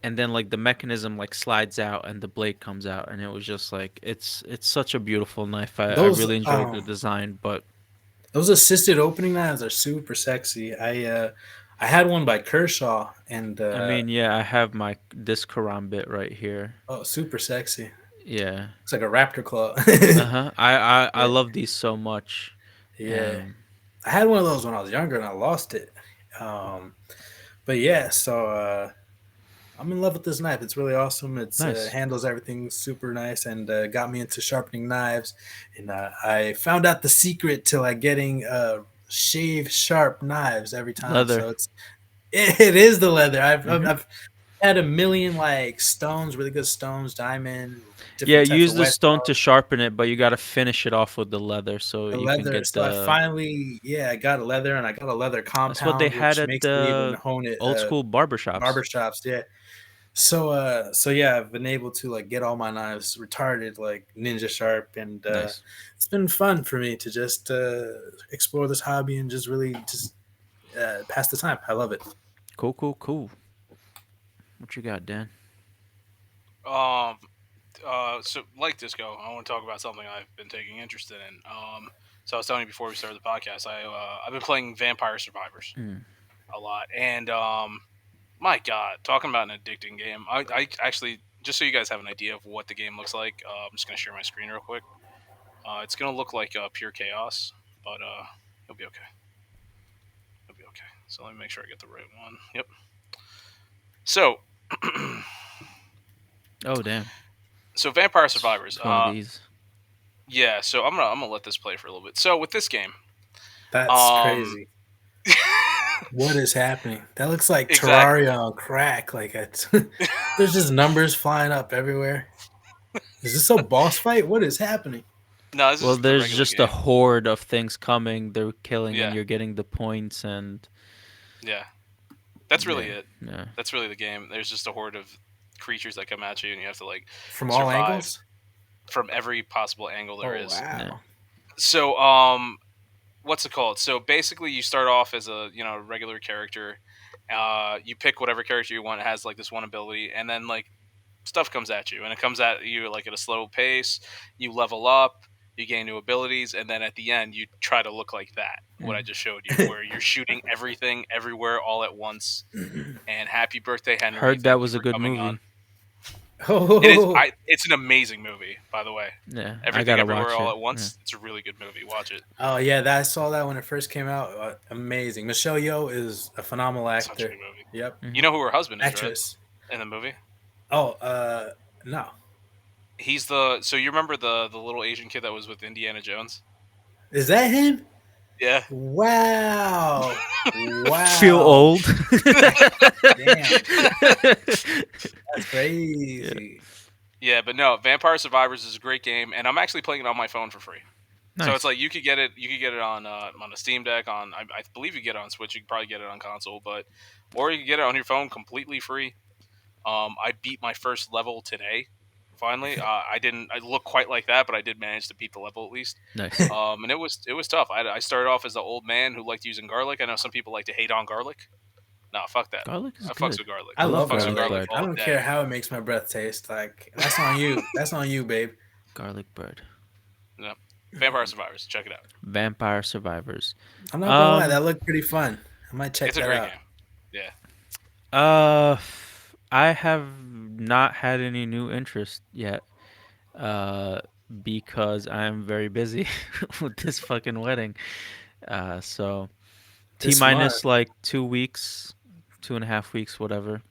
and then like the mechanism like slides out, and the blade comes out, and it was just like it's such a beautiful knife. I those really enjoyed the design, but those assisted opening knives are super sexy. I had one by Kershaw, and I mean, yeah, I have my this karambit right here. oh, super sexy. Yeah. It's like a raptor claw. Uh-huh. I Yeah, love these so much. yeah. And I had one of those when I was younger, and I lost it. But yeah, so I'm in love with this knife. It's really awesome. It's nice. handles everything super nice, and got me into sharpening knives. And I found out the secret to like getting shave sharp knives every time. Leather. So it is the leather. Mhm. I've had a million like stones, really good stones, diamond, Yeah, different types use of the wet stone to stones, sharpen it, but you got to finish it off with the leather so the you can leather. get So I the finally, yeah, I got a leather, and I got a leather That's what they compound, had which at makes me even the hone it. old school barbershops. Barbershops, yeah. So yeah, I've been able to like get all my knives retarded like ninja sharp, and Nice. it's been fun for me to just explore this hobby and just really just pass the time. I love it. Cool, cool, cool. What you got, Dan? Um. So like Disco, I want to talk about something I've been taking interest in. So I was telling you before we started the podcast, I've been playing Vampire Survivors Mm. a lot, and my God, talking about an addicting game. I actually, just so you guys have an idea of what the game looks like, I'm just gonna share my screen real quick. It's gonna look like pure chaos, but you'll be okay. You'll be okay. So let me make sure I get the right one. Yep. So, Oh, damn. so Vampire Survivors. It's one of these. Yeah. So I'm gonna let this play for a little bit. So with this game, That's um, crazy. What is happening? That looks like exactly. Terraria on crack. Like it's there's just numbers flying up everywhere. Is this a boss fight? What is happening? No, this Well, is the there's regular just a game. horde of things coming. They're killing, and Yeah. you're getting the points, and Yeah. That's really yeah, it. yeah, That's really the game. There's just a horde of creatures that come at you, and you have to like From all survive angles? from every possible angle there Oh is. yeah. wow. So, what's it called? So basically, you start off as a regular character. You pick whatever character you want. It has like this one ability, and then like stuff comes at you, and it comes at you like at a slow pace. You level up, you gain new abilities, and then at the end, you try to look like that. What I Mm. just showed you, where you're shooting everything everywhere all at once. And happy birthday, Henry! Heard that Thank you was a for good coming on. movie. It is. Oh, It's an amazing movie, by the way. Yeah, I Everything, gotta everywhere, watch all it. at Yeah. once. It's a really good movie. Watch it. oh yeah, I saw that when it first came out. Amazing. Michelle Yeoh is a phenomenal Such a actor. good movie. Yep, You Hmm. know who her husband is, right? actress. In the movie, Oh, no. he's the. So you remember the little Asian kid that was with Indiana Jones? Is that him? Yeah. Wow. Feel Wow. old. Damn. That's Yeah. crazy. Yeah, but no, Vampire Survivors is a great game, and I'm actually playing it on my phone for free. So it's Nice. like you could get it. You could get it on a Steam Deck. I believe you get it on Switch. You could probably get it on console, but or you can get it on your phone completely free. I beat my first level today finally. I didn't I look quite like that, but I did manage to beat the level at least. Nice. And it was tough. I started off as the old man who liked using garlic. I know some people like to hate on garlic. No, fuck that. Garlic is I fucks good. with garlic. I I love love Fucks with garlic garlic. garlic bread. I all don't day. care how it makes my breath taste. Like that's on you. That's on you, babe. Garlic bread. Yeah. Vampire Survivors. Check it out. Vampire Survivors. I'm not gonna lie, Um, that looked pretty fun. I might check It's a that great out. game. Yeah. uh, I have not had any new interest yet. Uh, because I'm very busy with this fucking wedding. So T This month, minus like 2 weeks, 2.5 weeks, whatever.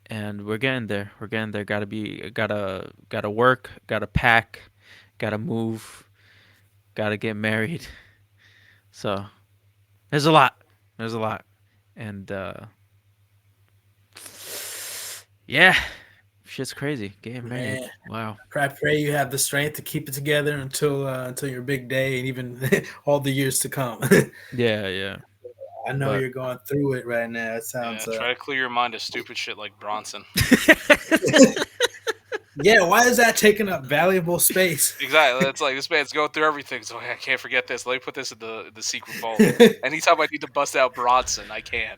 And we're getting there. We're getting there. Gotta work. Gotta pack. Gotta move. Gotta get married. So there's a lot. There's a lot. And yeah, shit's crazy. Getting married. man, Wow. I pray you have the strength to keep it together until your big day and even all the years to come. Yeah, yeah. I know But you're going through it right now. It Yeah. sounds Try to clear your mind of stupid shit like Bronson. yeah. Why is that taking up valuable space? Exactly. That's like this man's going through everything. So I can't forget this. Let me put this in the secret vault. Anytime I need to bust out Bronson, I can.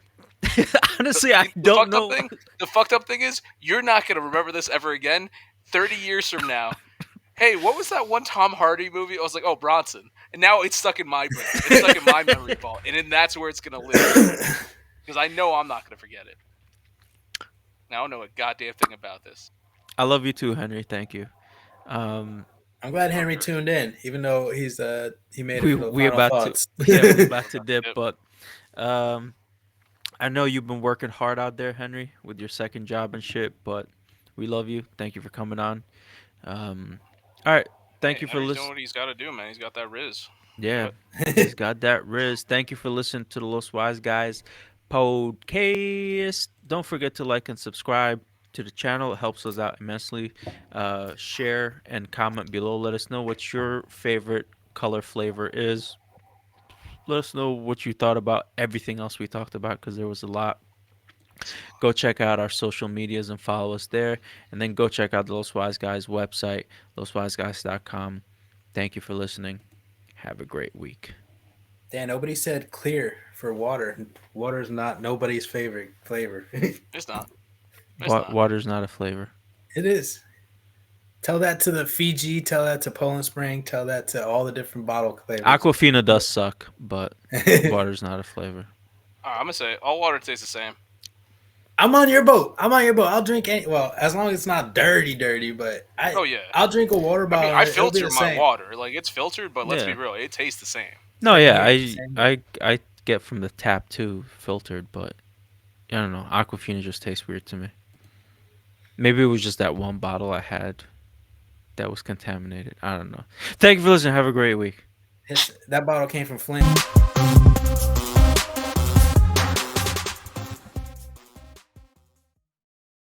honestly, I The don't fucked up know. thing. The fucked up thing is you're not gonna remember this ever again. 30 years from now. Hey, what was that one Tom Hardy movie? I was like, oh, Bronson, and now it's stuck in my brain. It's stuck in my memory vault, and then that's where it's gonna live because I know I'm not gonna forget it. Now I don't know a goddamn thing about this. I love you too, Henry. Thank you. Um, I'm glad Of Henry course. tuned in, even though he made it we for the we final about to thoughts. yeah we about We're to about to dip, dip. but um, I know you've been working hard out there, Henry, with your second job and shit. But we love you. Thank you for coming on. Um, all right. Thank Hey, you for Henry's doing listening. what he's got to do, man. He's got that Riz. Do Yeah, it. he's got that Riz. Thank you for listening to the Los Wise Guys podcast. Don't forget to like and subscribe to the channel. It helps us out immensely. Share and comment below. Let us know what your favorite color flavor is. Let us know what you thought about everything else we talked about because there was a lot. Go check out our social medias and follow us there. And then go check out the Los Wise Guys website, loswiseguys.com. Thank you for listening. Have a great week. Dan, nobody said clear for water. Water is not nobody's favorite flavor. It's not. It's not. Water's not a flavor. It is. Tell that to the Fiji. Tell that to Poland Spring. Tell that to all the different bottle flavors. Aquafina does suck, but water's not a flavor. I'm gonna say all water tastes the same. I'm on your boat. I'm on your boat. I'll drink any. Well, as long as it's not dirty, dirty. But Oh yeah. I'll drink a water I bottle. mean, I and it'll be filter the my same. water. Like it's filtered, but let's be Yeah. real, it tastes the same. No, Same yeah, here, same here. I get from the tap too, filtered, but I don't know. Aquafina just tastes weird to me. Maybe it was just that one bottle I had that was contaminated. I don't know. Thank you for listening. Have a great week. That bottle came from Flint.